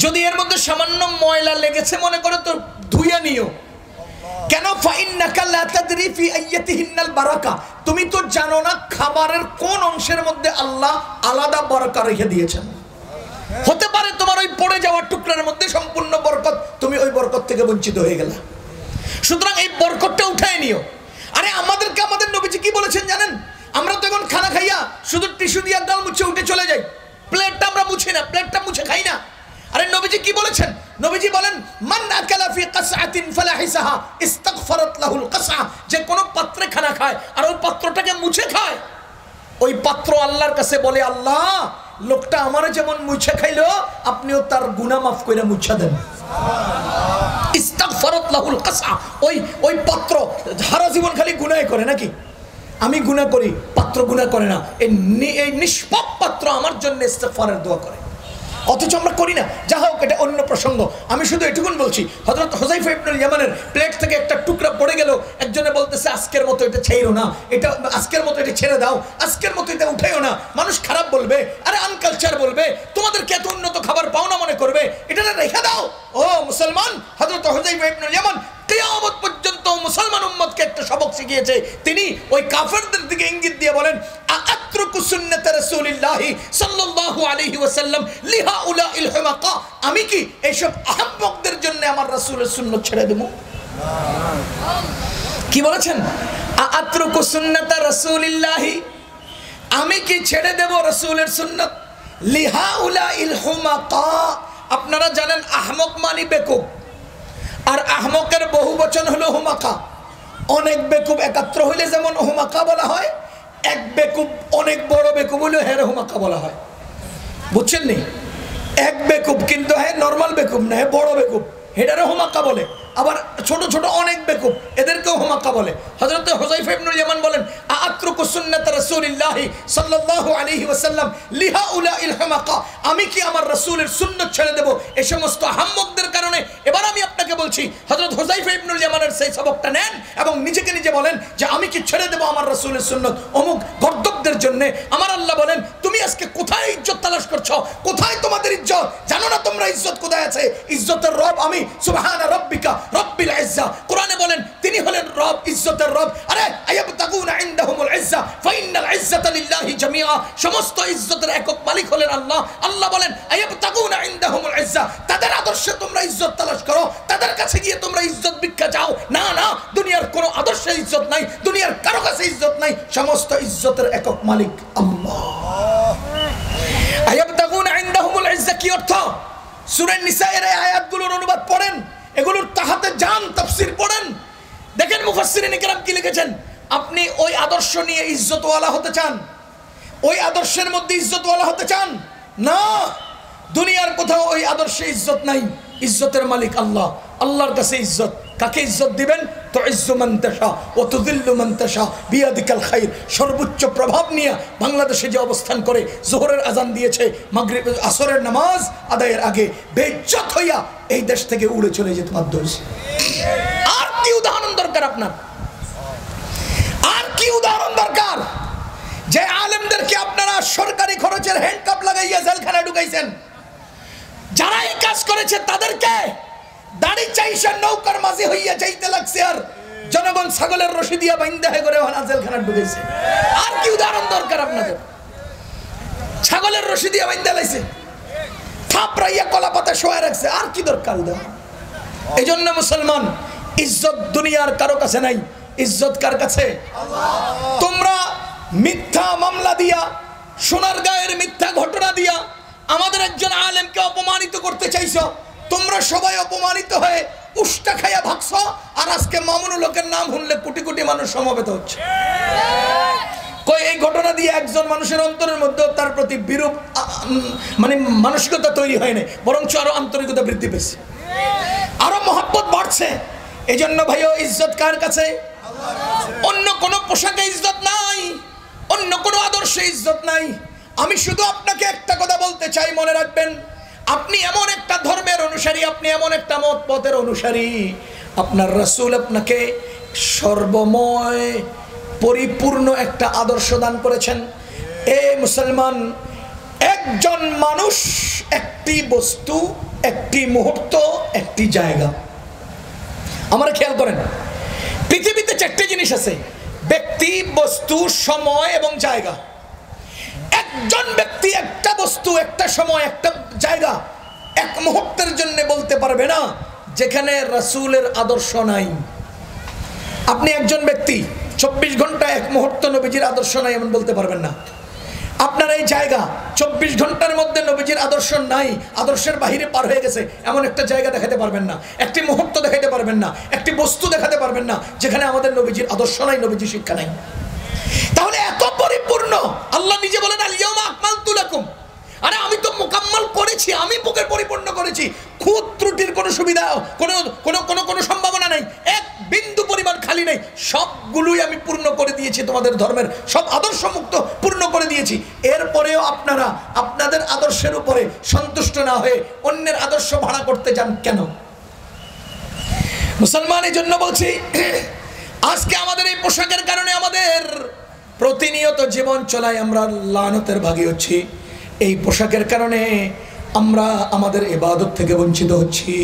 যদি এর মধ্যে সামান্য ময়লা লেগেছে মনে করো তো ধুইয়া নিও। কেন? ফাইন্নাকা লা তাদরি ফি আইয়াতিহিন্নাল বারাকা, তুমি তো জানো না খাবারের কোন অংশের মধ্যে আল্লাহ আলাদা বরকত রেখে দিয়েছেন। হতে পারে তোমার ওই পড়ে যাওয়া টুকরার মধ্যে সম্পূর্ণ বরকত, তুমি ওই বরকত থেকে বঞ্চিত হয়ে গেলা। সুতরাং এই বরকতটা উঠায় নিও। আরে আমাদেরকে আমাদের নবীজি কি বলেছেন জানেন? আমরা তো এখন খানা খাইয়া শুধু টিস্যু দিয়ে গাল মুছে উঠে চলে যাই, প্লেটটা আমরা মুছি না, প্লেটটা মুছে খাই না। আরে নবীজি কি বলেছেন? নবীজি বলেন মান আকালা ফি কাসআতিন ফালাহিসাহা ইস্তাগফারাত লাহুল কাসআ, যে কোন পাত্রে খানা খায় আর ওই পাত্রটাকে মুছে খায়, ওই পাত্র আল্লাহর কাছে বলে আল্লাহ লোকটা আমারে যেমন মুছে খাইলো আপনিও তার গুনাহ মাফ কইরা মুছা দেন। ইস্তাগফারাত লাহুল কাসআ, ওই পাত্র সারা জীবন খালি গুনাহ করে নাকি? আমি গুনাহ করি, পাত্র গুনাহ করে না, এই নিষ্পাপ পাত্র আমার জন্য ইস্তিগফারের দোয়া করে, অথচ আমরা করি না। যা হোক এটা অন্য প্রসঙ্গ। আমি শুধু এটুকুন বলছি, হযরত হুযায়ফা ইবনুল ইয়ামানের প্লেট থেকে একটা টুকরা পড়ে গেল, একজনে বলতেছে আজকের মতো এটা ছেড়ো না, এটা আজকের মতো এটা ছেড়ে দাও, আজকের মতো এটা উঠাইও না, মানুষ খারাপ বলবে, আরে আনকালচার বলবে, তোমাদেরকে এত উন্নত খাবার পাও না মনে করবে, এটা রেখে দাও। ও মুসলমান, হযরত হুযায়ফা ইবনুল ইয়ামান কিয়ামত পর্যন্ত মুসলমান উম্মতকে একটা সবক শিখিয়েছে। তিনি ওই কাফেরদের দিকে ইঙ্গিত দিয়ে বলেন আত্রুকু সুন্নাত রাসূলিল্লাহি সাল্লাল্লাহু আলাইহি ওয়াসাল্লাম লিহাউলাইল হুমাকা, আমি কি এইসব আহম্মকদের জন্য আমার রাসূলের সুন্নাত ছেড়ে দেব? কি বলেছেন? আত্রুকু সুন্নাত রাসূলিল্লাহি, আমি কি ছেড়ে দেব রাসূলের সুন্নাত? লিহাউলাইল হুমাকা, আপনারা জানেন আহমক মানে বেকুব, আর আহমকের বহু বচন হলো হুমাকা। অনেক বেকুব একাত্র হইলে যেমন হুমাকা বলা হয়, এক বেকুব অনেক বড় বেকুব হইলে হের হুমাকা বলা হয়। বুঝছেন নি? এক বেকুব কিন্তু হ্যাঁ নর্মাল বেকুব না, হ্যাঁ বড় বেকুব, হেডারে হুমাকা বলে। আবার ছোট ছোট অনেক বেকুব এদেরকেও হুমাকা বলে। হযরত হুযায়ফা ইবনুল ইয়ামান বলেন আত্রুকু সুন্নাত রাসূলিল্লাহি সাল্লাল্লাহু আলাইহি ওয়াসাল্লাম লিহাউলাইল হুমাকা, আমি কি আমার রাসূলের সুন্নাত ছেড়ে দেব এই সমস্ত আহম্মকদের কারণে? এবার আমি আপনাকে বলছি, হযরত হুযায়ফা ইবনুল ইয়ামানের সেই সবকটা নেন এবং নিজেকে নিজে বলেন যে আমি কি ছেড়ে দেব আমার রাসূলের সুন্নাত অমুক গর্দবদের জন্য? আমার আল্লাহ বলেন তুমি আজকে কোথায় ইজ্জত তালাশ করছো? কোথায় তোমাদের ইজ্জত? জানো না তোমরা ইজ্জত কোথায় আছে? ইজ্জতের রব আমি, সুবহানা রাব্বিকা রব্বিল ইজ্জা। কোরআনে বলেন তিনি হলেন রব, ইজ্জতের রব। আরে আয়াবতাগুনা ইনদাহুমুল ইজ্জা ফাইন্নাল ইজ্জাতা লিল্লাহি জামিআ, সমস্ত ইজ্জতের একক মালিক হলেন আল্লাহ। আল্লাহ বলেন আয়াবতাগুনা ইনদাহুমুল ইজ্জা, তাদের আদর্শে তোমরা ইজ্জত তালাশ করো, তাদের কাছে গিয়ে তোমরা ইজ্জত ভিক্ষা চাও। না না, দুনিয়ার কোনো আদর্শে ইজ্জত নাই, দুনিয়ার কারো কাছে ইজ্জত নাই, সমস্ত ইজ্জতের একক মালিক আল্লাহ। আয়াবতাগুনা ইনদাহুমুল ইজ্জা কি অর্থ? সূরা নিসায়ের এই আয়াতগুলোর অনুবাদ পড়েন, এগুলোর তাহাতে জান তাফসীর পড়েন, দেখেন মুফাসসিরিন কিরাম কি লিখেছেন। আপনি ওই আদর্শ নিয়ে ইজ্জতওয়ালা হতে চান, ওই আদর্শের মধ্যে ইজ্জতওয়ালা হতে চান না, দুনিয়ার কোথাও ওই আদর্শে ইজ্জত নাই। ইজ্জতের মালিক আল্লাহ, আল্লাহর কাছে ইজ্জত। কাকে ইজ্জত দিবেন? তুইজ্জু মান তাশা ওয়া তুযিল্লু মান তাশা বিয়াদিকাল খায়র। সর্বোচ্চ প্রভাব নিয়ে বাংলাদেশে যে অবস্থান করে যোহরের আজান দিয়েছে, মাগরিব আসরের নামাজ আদায়ের আগে বেইজ্জত হইয়া এই দেশ থেকে উড়ে চলে যেতে বাধ্য হয়েছে। আর কি উদাহরণ দরকার আপনার? আর কি উদাহরণ দরকার? যে আলেমদেরকে আপনারা সরকারি খরচের হ্যান্ডকাপ লাগাইয়া জেলখানায় ঢুকাইছেন, যারা এই কাজ করেছে তাদেরকে দাড়ি চাইছে নৌকার মাঝে হইয়া যাইতে লাগছে, আর জনগণ ছাগলের রশি দিয়া বাইন্দা হয়ে করে জেলখানায় ঢুকাইছে। আর কি উদাহরণ দরকার আপনাদের? ছাগলের রশি দিয়া বাইন্দা লাইছে, থাপড়াইয়া কলা পাতা শোয়া রাখছে, আর কি দরকার উদাহরণ? এই জন্য মুসলমান, ইজ্জত দুনিয়ার কারো কাছে নাই, ইজ্জত কার কাছে? তোমরা মিথ্যা মামলা দিয়া, সোনার গায়ের মিথ্যা ঘটনা দিয়া আমাদের একজন আলেমকে অপমানিত করতে চাইছো। তোমরা সবাই অপমানিত হয়ে উষ্টা খাইয়া ভাগছো, আর আজকে মামুনুল হকের নাম শুনলে কোটি কোটি মানুষ সমবেত হচ্ছে। কই এই ঘটনা দিয়ে একজন মানুষের অন্তরের মধ্যে তার প্রতি বিরূপ মানসিকতা তৈরি হয় নাই, বরঞ্চ আরো আন্তরিকতা বৃদ্ধি পেয়েছে, আরো করছে। এই জন্য ভাইও ইজ্জত কার কাছে? অন্য কোনো পোশাকে ইজ্জত নাই, অন্য কোনো আদর্শে ইজ্জত নাই। আমি শুধু আপনাকে একটা কথা বলতে চাই, মনে রাখবেন, আপনি এমন একটা ধর্মের অনুসারী, আপনি এমন একটা মত পথের অনুসারী, আপনার রাসূল আপনাকে সর্বময় পরিপূর্ণ একটা আদর্শ দান করেছেন। এ মুসলমান, একজন মানুষ, একটি বস্তু, একটি মুহূর্ত, একটি জায়গা। আমরা খেয়াল করেন, পৃথিবীতে চারটি জিনিস আছে: ব্যক্তি, বস্তু, সময় এবং জায়গা। একজন ব্যক্তি, একটা বস্তু, একটা সময়, একটা জায়গা এক মুহূর্তের জন্য বলতে পারবে না যেখানে রাসূলের আদর্শ নাই। আপনি একজন ব্যক্তি 24 ঘন্টা এক মুহূর্ত নবীজির আদর্শ নাই এমন বলতে পারবেন না। আপনার এই জায়গা 24 ঘন্টার মধ্যে নবীজির আদর্শ নাই, আদর্শের বাহিরে পার হয়ে গেছে এমন একটা জায়গা দেখাতে পারবেন না, একটি মুহূর্ত দেখাতে পারবেন না, একটি বস্তু দেখাতে পারবেন না যেখানে আমাদের নবীজির আদর্শ নাই, নবীজির শিক্ষা নাই। তাহলে এত পরিপূর্ণ, আল্লাহ নিজে বলেন আল ইয়াউমা আকমালতু লাকুম, আরে আমি তো মোকাম্মল করেছি, আমি বুকে পরিপূর্ণ করেছি, খুদ ত্রুটির কোনো সুবিধা, কোনো সম্ভাবনা নাই, এক বিন্দু পরিমাণ খালি নেই, সবগুলোই আমি পূর্ণ করে দিয়েছি, তোমাদের ধর্মের সব আদর্শ মুক্ত পূর্ণ করে দিয়েছি। এরপরেও আপনারা আপনাদের আদর্শের উপরে সন্তুষ্ট না হয়ে অন্যের আদর্শ ভাড়া করতে যান কেন? মুসলমান, এই জন্য বলছি, আজকে আমাদের এই পোশাকের কারণে আমাদের প্রতিনিয়ত জীবন চলায় আমরা লানতের ভাগী হচ্ছি। এই পোশাকের কারণে আমরা আমাদের ইবাদত থেকে বঞ্চিত হচ্ছি।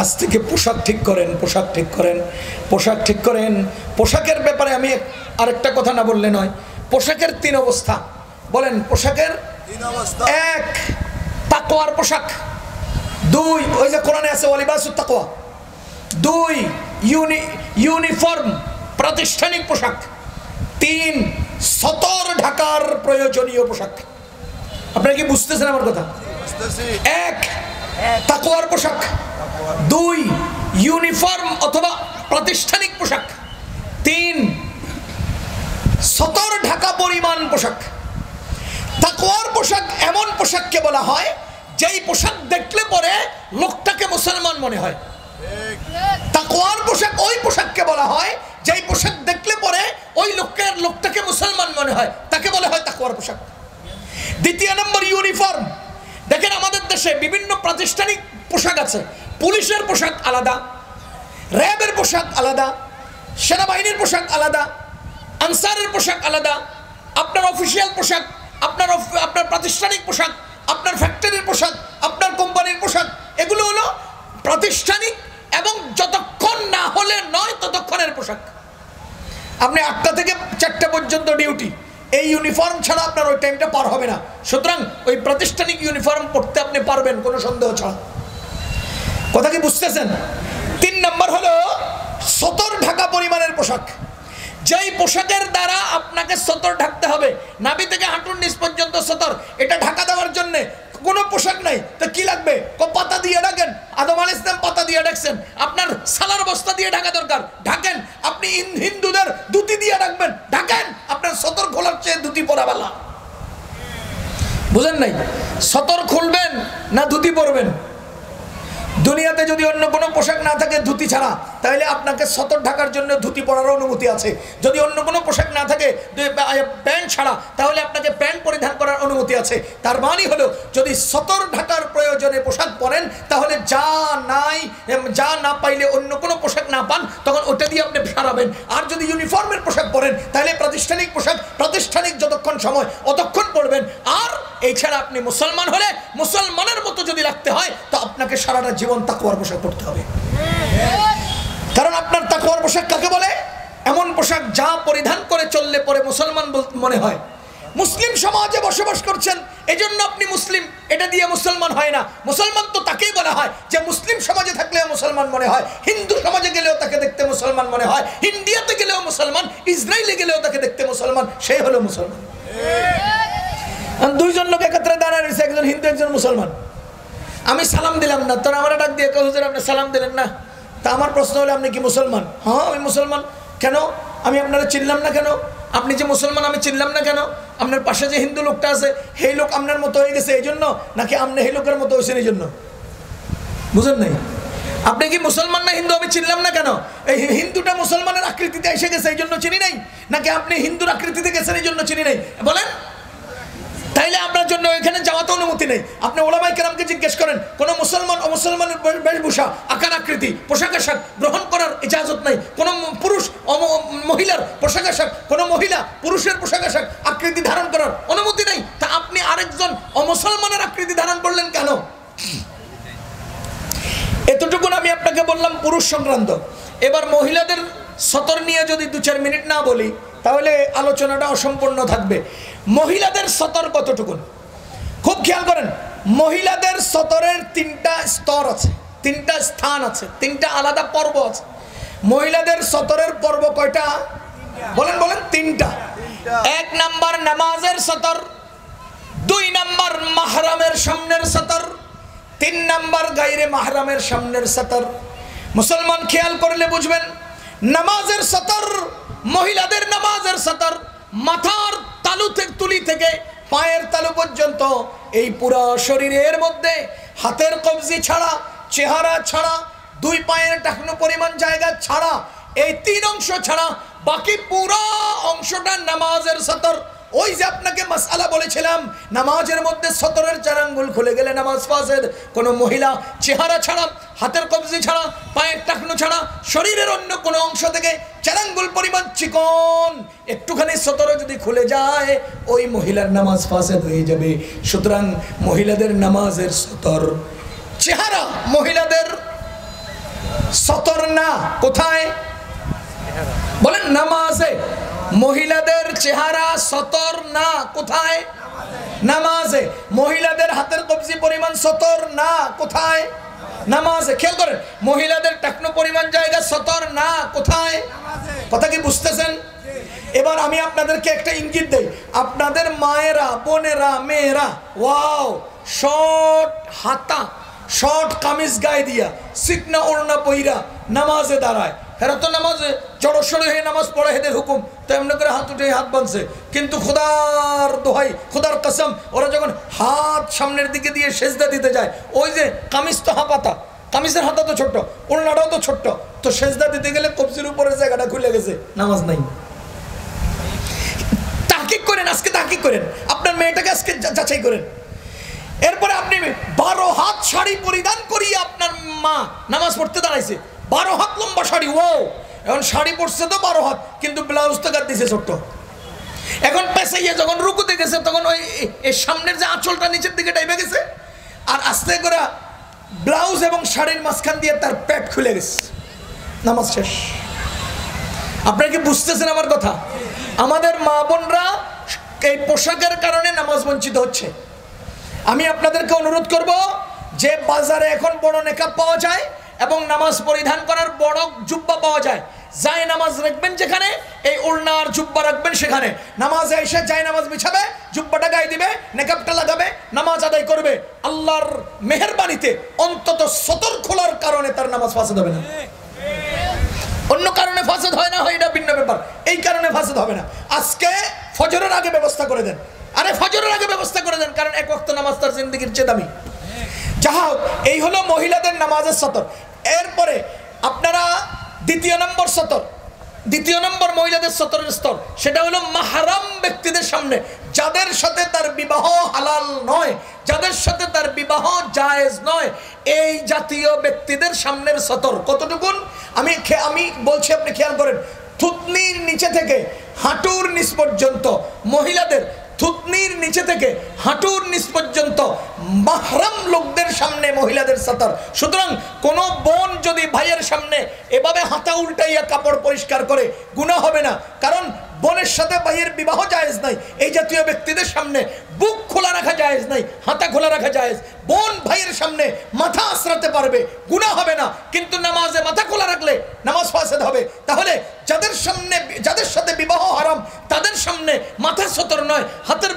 আজ থেকে পোশাক ঠিক করেন, পোশাক ঠিক করেন, পোশাক ঠিক করেন। পোশাকের ব্যাপারে আমি আরেকটা কথা না বললে নয়। পোশাকের 3 অবস্থা বলেন। পোশাকের 3 অবস্থা: 1 তাকওয়ার পোশাক, 2 ওই যে কোরআনে আছে ওয়ালিবাসুত তাকওয়া, 2 ইউনিফর্ম প্রাতিষ্ঠানিক পোশাক, 3 সতর ঢাকার প্রয়োজনীয় পোশাক। আপনারা কি বুঝতেছেন আমার কথা? 1 তাকওয়ার পোশাক, 2 ইউনিফর্ম অথবা প্রাতিষ্ঠানিক পোশাক, 3 সতর ঢাকা পরিমাণ পোশাক। তাকওয়ার পোশাক এমন পোশাককে বলা হয় যেই পোশাক দেখলে পরে লোকটাকে মুসলমান মনে হয়। তাকওয়ার পোশাক ওই পোশাককে বলা হয় যেই পোশাক দেখলে পরে ওই লোকটাকে মুসলমান মনে হয়, তাকে বলা হয় তাকওয়ার পোশাক। 2 নম্বর ইউনিফর্ম। দেখেন আমাদের দেশে বিভিন্ন প্রাতিষ্ঠানিক পোশাক আছে। পুলিশের পোশাক আলাদা, র্যাবের পোশাক আলাদা, সেনাবাহিনীর পোশাক আলাদা, আনসারের পোশাক আলাদা, আপনার অফিসিয়াল পোশাক, আপনার প্রাতিষ্ঠানিক পোশাক, আপনার ফ্যাক্টরির পোশাক, আপনার কোম্পানির পোশাক, এগুলো হলো প্রাতিষ্ঠানিক এবং যতক্ষণ না হলে নয় ততক্ষণের পোশাক। আপনি 8টা থেকে 4টা পর্যন্ত ডিউটি, এই ইউনিফর্ম ছাড়া আপনার ওই টাইমটা পার হবে না। সুতরাং ওই প্রাতিষ্ঠানিক ইউনিফর্ম পড়তে আপনি পারবেন কোনো সন্দেহ ছাড়া। কথা কি বুঝতেছেন? 3 নম্বর হলো সতর ঢাকা পরিমাণের পোশাক। যেই পোশাকের দ্বারা আপনাকে সতর ঢাকতে হবে, নাভি থেকে হাঁটুর নিচ পর্যন্ত সতর, এটা ঢাকা দেওয়ার জন্য কোনো পোশাক নাই তো কি লাগবে? পাতা দিয়ে ঢাকেন। আদম আলাইহিস সালাম পাতা দিয়ে ঢাকছেন, আপনার সালার বস্তা দিয়ে ঢাকা দরকার, ঢাকেন। আপনি হিন্দুদের ধুতি দিয়ে ঢাকবেন, ঢাকেন। আপনার সতর খোলার চেয়ে ধুতি পরা ভালো। বুঝেন নাই? সতর খুলবেন না ধুতি পরবেন? দুনিয়াতে যদি অন্য কোনো পোশাক না থাকে ধুতি ছাড়া, তাহলে আপনাকে সতর ঢাকার জন্য ধুতি পরার অনুমতি আছে। যদি অন্য কোনো পোশাক না থাকে প্যান্ট ছাড়া, তাহলে আপনাকে প্যান্ট পরিধান করার অনুমতি আছে। তার মানে হলো যদি সতর ঢাকার প্রয়োজনে পোশাক পরেন, তাহলে যা না পাইলে অন্য কোনো পোশাক না পান, তখন ওটা দিয়ে আপনি সারাবেন। আর যদি ইউনিফর্মের পোশাক পরেন, তাহলে প্রাতিষ্ঠানিক পোশাক প্রাতিষ্ঠানিক যতক্ষণ সময় অতক্ষণ পরবেন। আর এছাড়া আপনি মুসলমান হলে মুসলমানের মতো যদি রাখতে হয়, তো আপনাকে সারাটা জীবন তাকওয়ার পোশাক পরতে হবে। কারণ আপনার তাকওয়ার পোশাক কাকে বলে? এমন পোশাক যা পরিধান করে চললে পরে মুসলমান মনে হয়। মুসলিম সমাজে বসবাস করছেন, এজন্য আপনি মুসলিম, এটা দিয়ে মুসলমান হয় না। মুসলমান তো তাকেই বলা হয় যে মুসলিম সমাজে থাকলেও মুসলমান মনে হয়, হিন্দু সমাজে গেলেও তাকে দেখতে মুসলমান মনে হয়, ইন্ডিয়াতে গেলেও মুসলমান, ইসরায়েলে গেলেও তাকে দেখতে মুসলমান, সেই হলো মুসলমান। দুইজন লোক একত্রে দাঁড়ায় রয়েছে, একজন হিন্দু একজন মুসলমান। আমি সালাম দিলাম না, তোরা আমার ডাক দিয়ে হুজুর আপনি সালাম দিলেন না। তা আমার প্রশ্ন হলো আপনি কি মুসলমান? হ্যাঁ আমি মুসলমান। কেন? আমি আপনারা চিনলাম না কেন? আপনি যে মুসলমান আমি চিনলাম না কেন? আপনার পাশে যে হিন্দু লোকটা আছে সেই লোক আপনার মতো হয়ে গেছে এই জন্য, নাকি আপনি সেই লোকের মতো হয়েছেন এই জন্য? বুঝেন নাই? আপনি কি মুসলমান না হিন্দু আমি চিনলাম না কেন? এই হিন্দুটা মুসলমানের আকৃতিতে এসে গেছে এই জন্য চিনি নাই, নাকি আপনি হিন্দুর আকৃতিতে গেছেন এই জন্য চিনি নাই? বলেন। তাইলে আপনার জন্য এখানে যাওয়া তো অনুমতি নেই। আপনি ওলামায়ে কেরামকে জিজ্ঞেস করেন, কোন মুসলমান অমুসলমানের বেশভূষা, আকার আকৃতি, পোশাক আশাক গ্রহণ করার ইজাজত নাই। কোন পুরুষ মহিলার পোশাক আশাক, কোন মহিলা পুরুষের পোশাক আশাক আকৃতি ধারণ করার অনুমতি নেই। তা আপনি আরেকজন অমুসলমানের আকৃতি ধারণ করলেন কেন? এতটুকুন আমি আপনাকে বললাম পুরুষ সংক্রান্ত। এবার মহিলাদের সতর নিয়ে যদি 2-4 মিনিট না বলি তাহলে আলোচনাটা অসম্পূর্ণ থাকবে। মহিলাদের সতর কতটুকুন খুব খেয়াল করেন। মহিলাদের সতরের 3টা স্তর আছে, 3টা স্থান আছে, 3টা আলাদা পর্ব আছে। মহিলাদের সতরের পর্ব কয়টা? বলেন বলেন। 3টা। 1 নাম্বার নামাজের সতর, 2 নাম্বার মাহরামের সামনের সতর, 3 নাম্বার গায়রে মাহরামের সামনের সতর। মুসলমান খেয়াল করলে বুঝবেন, নামাজের সতর, মহিলাদের নামাজের সতর মাথার তুলি থেকে পায়ের তালু পর্যন্ত, এই পুরো শরীরের মধ্যে হাতের কবজি ছাড়া, চেহারা ছাড়া, 2 পায়ের টাকনু পরিমাণ জায়গা ছাড়া, এই 3 অংশ ছাড়া বাকি পুরো অংশটা নামাজের সতর। ওই যে আপনাকে মাসআলা বলেছিলাম, নামাজের মধ্যে সতরের 4 আঙ্গুল খুলে গেলে নামাজ ফাসেদ। কোন মহিলা চেহারা ছাড়া, হাতের কবজি ছাড়া, পায়ের টাকনু ছাড়া, শরীরের অন্য কোনো অংশ থেকে 4 আঙ্গুল পরিমাণ চিকন একটুখানি সতরে যদি খুলে যায়, ওই মহিলার নামাজ ফাসেদ হয়ে যাবে। সুতরাং মহিলাদের নামাজের সতর চেহারা, মহিলাদের সতর না। কোথায়? বলেন নামাজে। মহিলাদের চেহারা সতর না। কোথায়? নামাজে। মহিলাদের হাতের কবজি পরিমাণ সতর না। কোথায়? নামাজে। খেয়াল করেন, মহিলাদের টাকনো পরিমাণ জায়গা সতর না। কোথায়? কথা কি বুঝতেছেন? এবার আমি আপনাদেরকে একটা ইঙ্গিত দেই। আপনাদের মায়েরা, বোনেরা, মেয়েরা ওয়াও শর্ট হাতা, শর্ট কামিজ গায়ে দিয়া, সিকনা ওড়না পইরা নামাজে দাঁড়ায়। এরা তো নামাজে জড়সড় হয়ে নামাজ পড়ে, এদের হুকুম তেমনি করে হাত উঠে হাত বাঁধছে। কিন্তু খোদার দোহাই, খোদার কসম, ওরা যখন হাত সামনের দিকে দিয়ে সেজদা দিতে যায়, ওই যে কামিজ তো হাফাতা, কামিজের হাতা তো ছোট্ট, ওড়নাটাও তো ছোট্ট, তো সেজদা দিতে গেলে কবজির উপরের জায়গাটা খুলে গেছে, নামাজ নাই। তাহকিক করেন, আজকে তাহকিক করেন, আপনার মেয়েটাকে আজকে যাচাই করেন। এরপরে আপনি 12 হাত শাড়ি পরিধান করিয়ে আপনার মা নামাজ পড়তে দাঁড়াইছে, 12 হাত লম্বা শাড়ি। ও এখন শাড়ি পরছে তো 12 হাত, কিন্তু ব্লাউজ তো গাদ দিছে ছোট্ট। এখন পেছাইয়া যখন রুকুতে গেছে তখন ওই সামনের যে আঁচলটা নিচের দিকে টাইপে গেছে, আর আস্তে করে ব্লাউজ এবং শাড়ির মাঝখান দিয়ে তার পেট খুলে গেছে, নামাজ শেষ। আপনারা কি বুঝতেছেন আমার কথা? আমাদের মা বোনরা এই পোশাকের কারণে নামাজ বঞ্চিত হচ্ছে। আমি আপনাদেরকে অনুরোধ করব যে বাজারে এখন বড় নেকাব পাওয়া যায় এবং নামাজ পরিধান করার বড় জুব্বা পাওয়া যায়। যায় নামাজ রাখবেন যেখানে, এই ওড়নার জুব্বা রাখবেন সেখানে। নামাজে এসে যায় নামাজ বিছাবে, জুব্বাটা গায়ে দিবে, নেকাবটা লাগাবে, নামাজ আদায় করবে। আল্লাহর মেহেরবানিতে অন্তত সতর খোলার কারণে তার নামাজ ফাসেদ হবে না। অন্য কারণে ফাসেদ হয় না, হয় এটা ভিন্ন ব্যাপার। এই কারণে ফাসেদ হবে না। আজকে ফজরের আগে ব্যবস্থা করে দেন। আরে ফজরের আগে ব্যবস্থা করে দেন, কারণ এক ওয়াক্ত নামাজ তার জিন্দেগির চেয়ে দামি। যাহা হোক, এই হলো মহিলাদের নামাজের সতর। এরপরে আপনারা 2 নম্বর সতর, 2 নম্বর মহিলাদের সতরের স্তর, সেটা হলো মাহরাম ব্যক্তিদের সামনে, যাদের সাথে তার বিবাহ হালাল নয়, যাদের সাথে তার বিবাহ জায়েজ নয়, এই জাতীয় ব্যক্তিদের সামনের সতর কতটুকুন আমি বলছি, আপনি খেয়াল করেন। থুতনির নিচে থেকে হাঁটুর নিচ পর্যন্ত মহিলাদের, থুতনির নিচে থেকে হাঁটুর নিচ পর্যন্ত মাহরাম লোকদের সামনে মহিলাদের সতর। সুতরাং কোন বোন যদি ভাইয়ের সামনে এভাবে হাতা উল্টাইয়া কাপড় পরিষ্কার করে, গুনাহ হবে না, কারণ বোনের সাথে ভাইয়ের বিবাহ জায়েজ নাই। এই জাতীয় ব্যক্তিদের সামনে বুক খোলা রাখা জায়েজ নাই, হাতা খোলা রাখা জায়েজ। বোন ভাইয়ের সামনে মাথা আশ্রাতে পারবে, গুনাহ হবে না, কিন্তু নামাজে মাথা খোলা রাখলে নামাজ ফাসেদ হবে। তাহলে যাদের সাথে বিবাহ হারাম তাদের সামনে মাথার সতর নয়, হাতের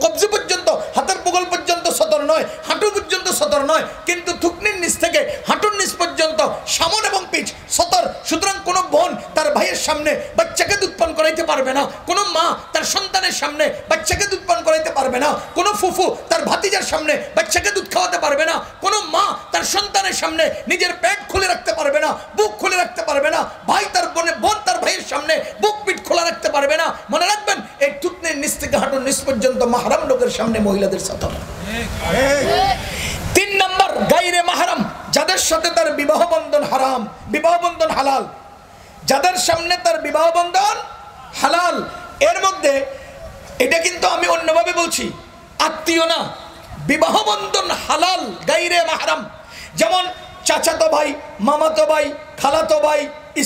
কবজি পর্যন্ত, হাতের বগল পর্যন্ত সতর নয়, হাঁটু পর্যন্ত সতর নয়, কিন্তু থুকনির নিচ থেকে হাঁটুর নিচ পর্যন্ত সামন এবং পিঠ সতর। সুতরাং কোনো বোন তার ভাইয়ের সামনে বাচ্চাকে দুধ পান করাইতে পারবে না, কোনো মা তার সন্তানের সামনে বাচ্চাকে দুধ পান করাইতে পারবে না, কোনো ফুফু তার ভাতিজার সামনে বাচ্চাকে দুধ খাওয়াতে পারবে না, কোনো মা তার সন্তানের সামনে নিজের পেট খুলে রাখতে পারবে না, বুক খুলে রাখতে পারবে না, ভাই তার বোন তার ভাইয়ের সামনে বুক পিঠ খোলা রাখতে পারবে না। মনে রাখবেন, এই থুতনির নিচ থেকে হাঁটুর নিচ পর্যন্ত মাহরাম লোকের সামনে মহিলাদের সতর। 3 নম্বর, গায়রে মাহরাম, যাদের সাথে তার বিবাহ বন্ধন হারাম, বিবাহ বন্ধন হালাল, যাদের সামনে তার বিবাহ বন্ধন হালাল। এর মধ্যে এটা কিন্তু আমি অন্যভাবে বলছি, আত্মীয় না, বিবাহ বন্ধন হালাল গায়রে মাহরাম। যেমন চাচাতো ভাই, মামাতো ভাই, খালাতো ভাই,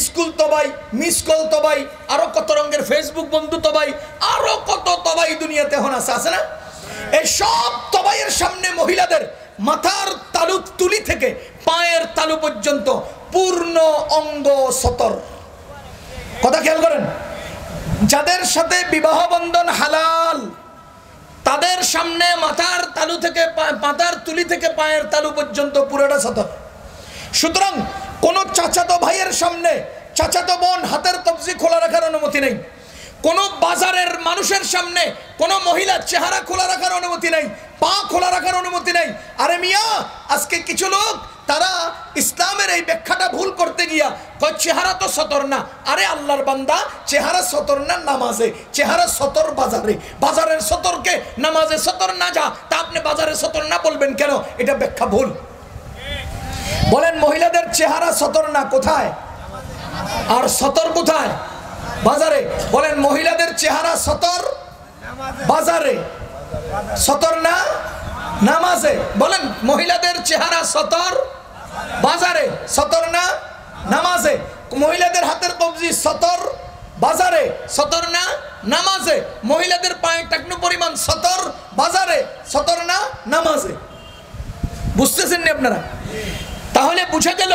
স্কুল তো ভাই, মিস কল তো ভাই, আরো কত রঙের ফেসবুক বন্ধু তো ভাই, আরো কত তবাই দুনিয়াতে এখন আছে না? এই সব তবাইয়ের সামনে মহিলাদের মাথার তালু তুলি থেকে পায়ের তালু পর্যন্ত পূর্ণ অঙ্গ সতর। কথা খেয়াল করেন, যাদের সাথে বিবাহ বন্ধন হালাল তাদের সামনে মাথার তালু থেকে মাথার তুলি থেকে পায়ের তালু পর্যন্ত পুরোটা সতর। সুতরাং কোন চাচাতো ভাইয়ের সামনে চাচাতো বোন হাতের কবজি খোলা রাখার অনুমতি নেই, কোন বাজারের মানুষের সামনে কোন মহিলা চেহারা খোলা রাখার অনুমতি নেই, পা খোলা রাখার অনুমতি নেই। আরে মিয়া, আজকে কিছু লোক তারা ইসলামের এই ব্যাখ্যাটা ভুল করতে গিয়া কয় চেহারা তো সতর না। আরে আল্লাহর বান্দা, চেহারা সতর না নামাজে, চেহারা সতর বাজারে, বাজারের সতরকে নামাজে সতর না যা, তা আপনি বাজারে সতর না বলবেন কেন? এটা ব্যাখ্যা ভুল। বলেন মহিলাদের চেহারা সতর না কোথায়, আর সতর কোথায়? বাজারে। বলেন মহিলাদের চেহারা সতর বাজারে, সতর না নামাজে। বলেন মহিলাদের চেহারা সতর বাজারে, সতর না নামাজে। মহিলাদের হাতের কবজি সতর বাজারে, সতর না নামাজে। মহিলাদের পায়ের টাকনু পরিমাণ সতর বাজারে, সতর না নামাজে। বুঝতেছেন না আপনারা? তাহলে বুঝা গেল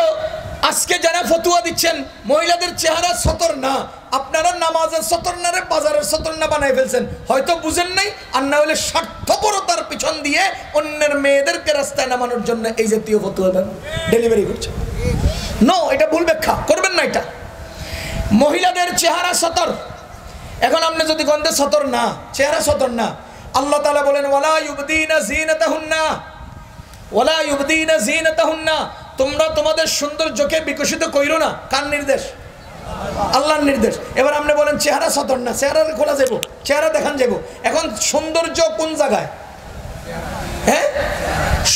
আজকে যারা ফতুয়া দিচ্ছেন মহিলাদের চেহারা সতর না, আপনারা নামাজের সতর না রে বাজারের সতর না বানাই ফেলছেন। হয়তো বুঝেন নাই, আর না হলে স্বার্থপরতার পিছন দিয়ে অন্যের মেয়েদেরকে রাস্তায় নামানোর জন্য এই জাতীয় ফতুয়া ডেলিভারি করছে। নো, এটা ভুল ব্যাখ্যা করবেন না। এটা মহিলাদের চেহারা সতর। এখন আপনি যদি গন্ধে সতর না, চেহারা সতর না, আল্লাহ তাআলা বলেন ওয়ালা ইউবদিনা জিনাতাহুন্না, ওয়ালা ইউবদিনা জিনাতাহুন্না, তোমরা তোমাদের সৌন্দর্যকে বিকশিত কইরো না। কার নির্দেশ? আল্লাহর নির্দেশ। এবার আপনি বলেন চেহারা সতর না, চেহারা খোলা যাবো, চেহারা দেখান যাবো। এখন সৌন্দর্য কোন জায়গায়? হ্যাঁ,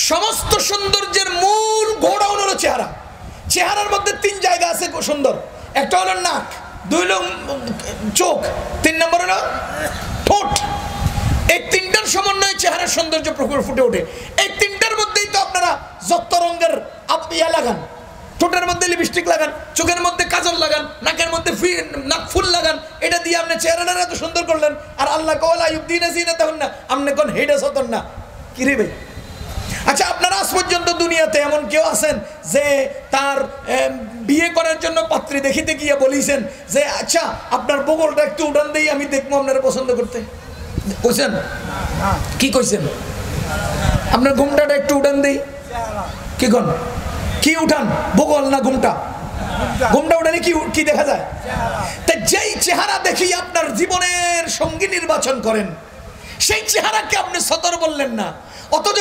সমস্ত সৌন্দর্যের মূল গোড়াউন হলো চেহারা। চেহারার মধ্যে 3 জায়গা আছে সুন্দর। একটা হলো নাক, 2 হলো চোখ, 3 নম্বর হলো ঠোঁট। এই 3টার সমন্বয়ে চেহারার সৌন্দর্য ফুটে ওঠে। এই 3টার মধ্যেই তো আপনারা যত রঙের ইয়া লাগান, ঠোঁটের মধ্যে লিপস্টিক লাগান, চোখের মধ্যে কাজল লাগান, নাকের মধ্যে নাক ফুল লাগান, এটা দিয়ে আপনি চেহারাটা এত সুন্দর করলেন। আর আল্লাহ কওয়ালা ইউবদিনা জিনাতাহুন্না, আপনি কোন হেডা সতর না কি রে ভাই? আচ্ছা, আপনারা আজ পর্যন্ত দুনিয়াতে এমন কেউ আছেন যে তার বিয়ে করার জন্য পাত্রী দেখিতে গিয়ে বলিছেন যে আচ্ছা আপনার বগলটা একটু উঠান দেই, আমি দেখবো আপনারা পছন্দ করতে? কইছেন? কি কইছেন? আপনার ঘুমটাটা একটু উঠান দেই। কি কোন? কি উঠান? বগল না ঘুমটা? ঘুমটা উঠালে কি দেখা যায়? তাই যেই চেহারা দেখি আপনার জীবনের সঙ্গী নির্বাচন করেন, সেই চেহারাকে আপনি সতর বললেন না। অথচ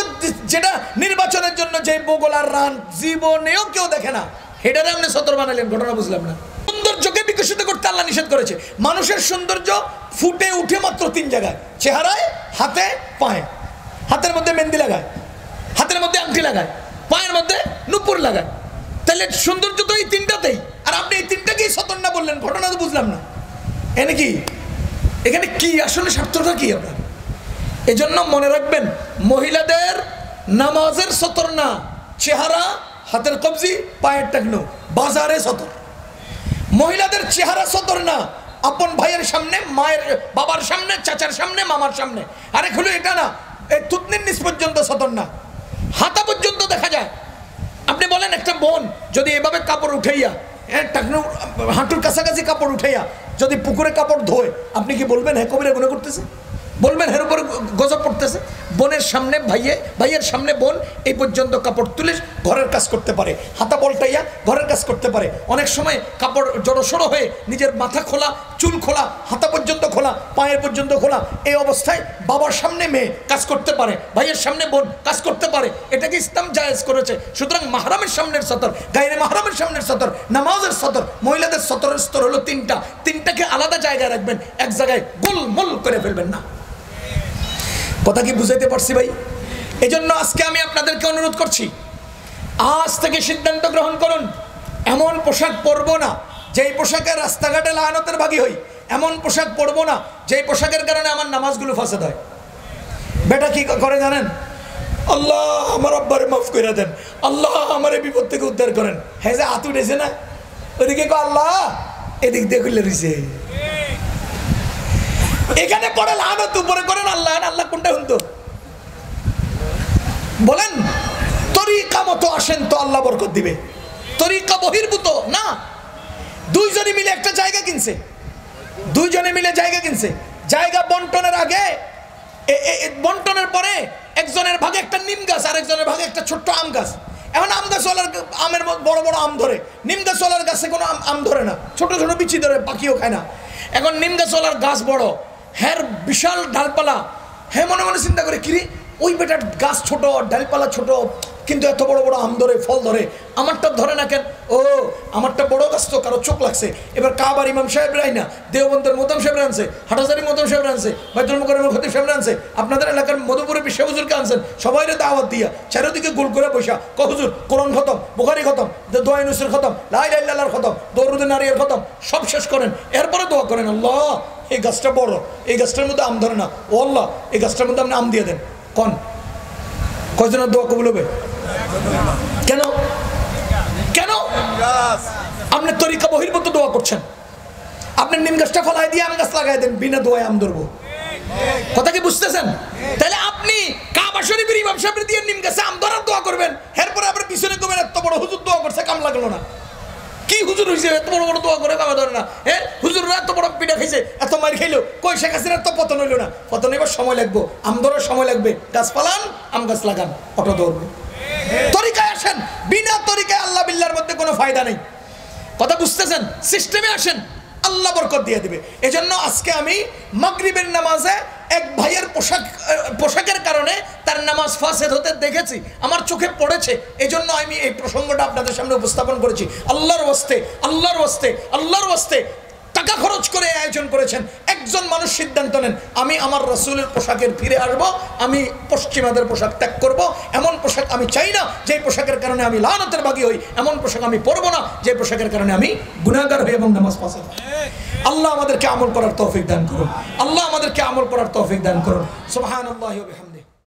যেটা নির্বাচনের জন্য যে বগল আর রান জীবনেও কেউ দেখে না, হেডারে আপনি সতর বানালেন। ঘটনা বুঝলাম না। সৌন্দর্যকে বিকশিত করতে আল্লাহ নিষেধ করেছে। মানুষের সৌন্দর্য ফুটে উঠে মাত্র 3 জায়গায়, চেহারায়, হাতে, পায়ে। হাতের মধ্যে মেহেন্দি লাগায়, হাতের মধ্যে আংটি লাগায়, পায়ের মধ্যে নুপুর লাগায়। তাহলে সৌন্দর্য তো এই 3টাতেই। আর আপনি এই 3টাকেই সতর না বললেন। ঘটনা তো বুঝলাম না। এনে কি এখানে কি আসলে স্বার্থটা কি আপনার? এই জন্য মনে রাখবেন, মহিলাদের নামাজের সতর না, চেহারা, হাতের কবজি, পায়ের টাকনো, বাজারে সতর। মহিলাদের চেহারা সতর না, আপন ভাইয়ের সামনে, মায়ের বাবার সামনে, চাচার সামনে, মামার সামনে। আরেক হলো এটা না, এই থুতনির নিচ পর্যন্ত সতর না, হাতা পর্যন্ত দেখা যায়। আপনি বলেন একটা বোন যদি এভাবে কাপড় উঠাইয়া, টাকনো হাঁটুর কাছাকাছি কাপড় উঠাইয়া যদি পুকুরে কাপড় ধোয়, আপনি কি বলবেন হ্যাঁ কবিরা গুনাহ করতেছে? বলবেন এর উপরে গজব পড়তেছে? বোনের সামনে ভাইয়ে, ভাইয়ের সামনে বোন এই পর্যন্ত কাপড় তুলে ঘরের কাজ করতে পারে, হাতা পল্টাইয়া ঘরের কাজ করতে পারে। অনেক সময় কাপড় জড়সড়ো হয়ে নিজের মাথা খোলা, চুল খোলা, হাতা পর্যন্ত খোলা, পায়ের পর্যন্ত খোলা, এই অবস্থায় বাবার সামনে মেয়ে কাজ করতে পারে, ভাইয়ের সামনে বোন কাজ করতে পারে, এটাকে ইসলাম জায়েজ করেছে। সুতরাং মাহরামের সামনের সতর, গায়রে মাহরামের সামনের সতর, নামাজের সতর, মহিলাদের সতরের স্তর হলো তিনটাকে আলাদা জায়গায় রাখবেন, এক জায়গায় গোলমোল করে ফেলবেন না। কথা কি বুঝাইতে পারছি ভাই? এজন্য আজকে আমি আপনাদেরকে অনুরোধ করছি, আজ থেকে সিদ্ধান্ত গ্রহণ করুন, এমন পোশাক পরবো না যেই পোশাকের রাস্তাঘাটে লায়ানতের ভাগী হই, এমন পোশাক পরবো না যেই পোশাকের কারণে আমার নামাজগুলো ফাসাদ হয়। বেটা কি করে জানেন? আল্লাহ আমার আব্বারে মাফ করে দেন, আল্লাহ আমার এই বিপদ থেকে উদ্ধার করেন। হ্যাঁ যে হাত উঠেছে না, ওদিকে আল্লাহ এদিক দিয়ে খুলে দিছে, এখানে পড়ে লানত, উপরে করেন আল্লাহ। আল্লাহ কোনটা শুনতো বলেন? তরিকা মতো আসেন তো আল্লাহ বরকত দিবে, তরিকা বহির্ভূত না। দুইজনে মিলে একটা জায়গা কিনছে, দুইজনে মিলে জায়গা কিনছে, জায়গা বন্টনের আগে, বন্টনের পরে একজনের ভাগে একটা নিম গাছ, আরেকজনের ভাগে একটা ছোট্ট আম গাছ। এখন আম গাছওয়ালার আমের বড় বড় আম ধরে, নিম গাছওয়ালার গাছে কোনো আম ধরে না, ছোট ছোট বিচি ধরে, পাখিও খায় না। এখন নিম গাছওয়ালার গাছ বড়, হ্যাঁ বিশাল ডালপালা, হ্যাঁ মনে মনে চিন্তা করে কিরে ওই বেটার গাছ ছোট, ডালপালা ছোট, কিন্তু এত বড় বড় আম ধরে, ফল ধরে, আমারটা ধরে না কেন? ও আমারটা বড় গাছ তো, কারো চোখ লাগছে। এবার কাবার ইমাম সাহেব রাই না, দেওবন্দের মোতাম সাহেব আনছে, হাটাজারি মোতাম সাহেব আনছে, বাইতুল মুকাররমের খতিব সাহেব আনছে, আপনাদের এলাকার মধুপুরের বিশ্ব হুজুরকে আনছেন, সবাইরে দাওয়াত দিয়া চারিদিকে গোল করে বসা, ক হুজুর কোরআন খতম, বুখারী খতম, দোয়া ইউনূসের খতম, লা ইলাহা ইল্লাল্লাহর খতম, দরুদ নারিয়ার খতম, সব শেষ করেন। এরপরে দোয়া করেন, আল্লাহ এই গাছটা বড়, এই গাছটার মধ্যে আম ধরে না, ও আল্লাহ এই গাছটার মধ্যে আপনি আম দিয়ে দেন। কোন কয়জনের দোয়া কবুল হবে? কেন কেন আপনি তরিকা বহির্ভূত দোয়া করছেন? আপনি নিম গাছটা ফলাই দিয়ে আম গাছ লাগাই দেন, বিনা দোয়ায় আম ধরবো। কথা কি বুঝতেছেন? তাহলে আপনি কাবা শরীফের ইমাম সাহেব দিয়ে নিম গাছে আম ধরার দোয়া করবেন, এরপরে আবার পিছনে করবেন এত বড় হুজুর দোয়া করছে, কাম লাগলো না। কি হুজুর হয়েছে এত বড় বড় দোয়া করে কামে ধরে না? হ্যাঁ হুজুররা এত বড় পিঠা খাইছে, এত মার খাইলো, কই শেখ হাসিনার তো পতন হইলো না। পতন এবার সময় লাগবে, আম ধরার সময় লাগবে, গাছ পালান আম গাছ লাগান, অটো ধরবে। তরিকায় আসেন, বিনা তরিকায় আল্লাহ বিল্লাহর মধ্যে কোনো ফায়দা নেই। কথা বুঝতেছেন? সিস্টেমে আসেন, আল্লাহ বরকত দিয়ে দিবে। এজন্য আজকে আমি মাগরিবের নামাজে এক ভাইয়ের পোশাকের কারণে তার নামাজ ফাসেদ হতে দেখেছি, আমার চোখে পড়েছে, এজন্য আমি এই প্রসঙ্গটা আপনাদের সামনে উপস্থাপন করেছি। আল্লাহর ওয়াস্তে, আল্লাহর ওয়াস্তে, আল্লাহর ওয়াস্তে টাকা খরচ করে আয়োজন করেছেন। একজন মানুষ সিদ্ধান্ত নেন, আমি আমার রাসূলের পোশাকের ফিরে আসবো, আমি পশ্চিমাদের পোশাক ত্যাগ করব। এমন পোশাক আমি চাই না যে পোশাকের কারণে আমি লানতের ভাগী হই, এমন পোশাক আমি পরবো না যে পোশাকের কারণে আমি গুনাহগার হই এবং নামাজ ফাসেদ। আল্লাহ আমাদেরকে আমল করার তৌফিক দান করুন, আল্লাহ আমাদেরকে আমল করার তৌফিক দান করুন। সুবহানাল্লাহি ওয়া বিহামদিহি।